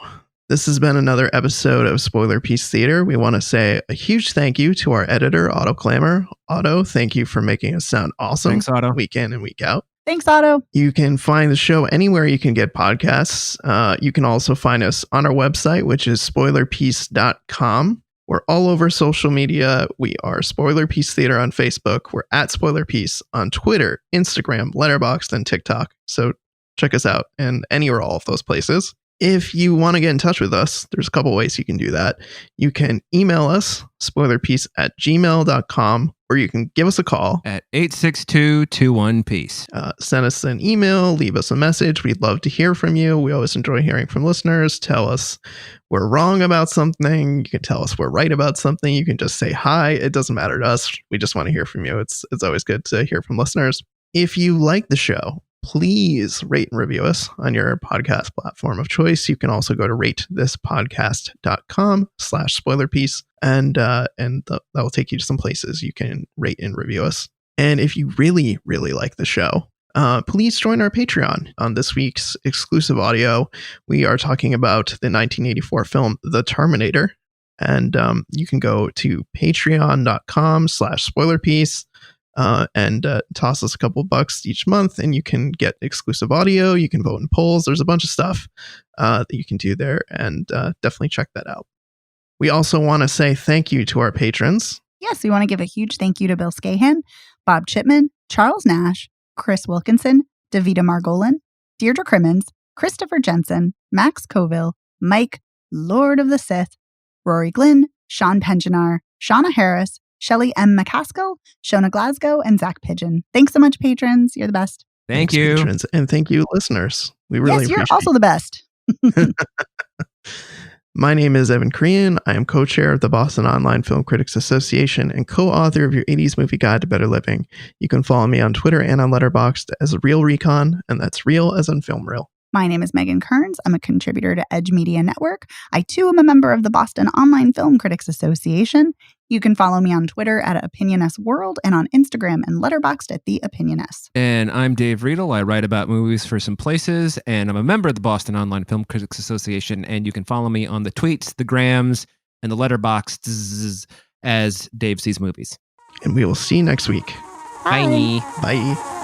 this has been another episode of Spoiler Piece Theater. We want to say a huge thank you to our editor, Otto Clamor. Otto, thank you for making us sound awesome. Thanks, Otto. Week in and week out. Thanks, Otto. You can find the show anywhere you can get podcasts. You can also find us on our website, which is spoilerpiece.com. We're all over social media. We are Spoiler Piece Theater on Facebook. We're at Spoiler Piece on Twitter, Instagram, Letterboxd, and TikTok. So check us out in any or all of those places. If you want to get in touch with us, there's a couple ways you can do that. You can email us, spoilerpiece@gmail.com, or you can give us a call at 862-21-PIECE. Send us an email, leave us a message. We'd love to hear from you. We always enjoy hearing from listeners. Tell us we're wrong about something. You can tell us we're right about something. You can just say hi. It doesn't matter to us. We just want to hear from you. It's always good to hear from listeners. If you like the show, please rate and review us on your podcast platform of choice. You can also go to ratethispodcast.com/spoilerpiece, and that will take you to some places you can rate and review us. And if you really, really like the show, please join our Patreon. On this week's exclusive audio, we are talking about the 1984 film The Terminator. And you can go to patreon.com/spoilerpiece and toss us a couple bucks each month, and you can get exclusive audio. You can vote in polls. There's a bunch of stuff that you can do there, and definitely check that out. We also want to say thank you to our patrons. Yes, we want to give a huge thank you to Bill Scahan, Bob Chipman, Charles Nash, Chris Wilkinson, Davida Margolin, Deirdre Crimmins, Christopher Jensen, Max Coville, Mike, Lord of the Sith, Rory Glynn, Sean Pensionar, Shauna Harris, Shelley M. McCaskill, Shona Glasgow, and Zach Pigeon. Thanks so much, patrons. You're the best. Thanks, you. Patrons, and thank you, listeners. We really appreciate it. Yes, you're also the best. My name is Evan Crean. I am co-chair of the Boston Online Film Critics Association and co-author of your 80s Movie Guide to Better Living. You can follow me on Twitter and on Letterboxd as Real Recon, and that's real as in film reel. My name is Megan Kearns. I'm a contributor to Edge Media Network. I, too, am a member of the Boston Online Film Critics Association. You can follow me on Twitter at OpinionSWorld and on Instagram and Letterboxd at The OpinionS. And I'm Dave Riedel. I write about movies for some places, and I'm a member of the Boston Online Film Critics Association. And you can follow me on the tweets, the grams, and the Letterboxd as Dave Sees Movies. And we will see you next week. Bye. Bye.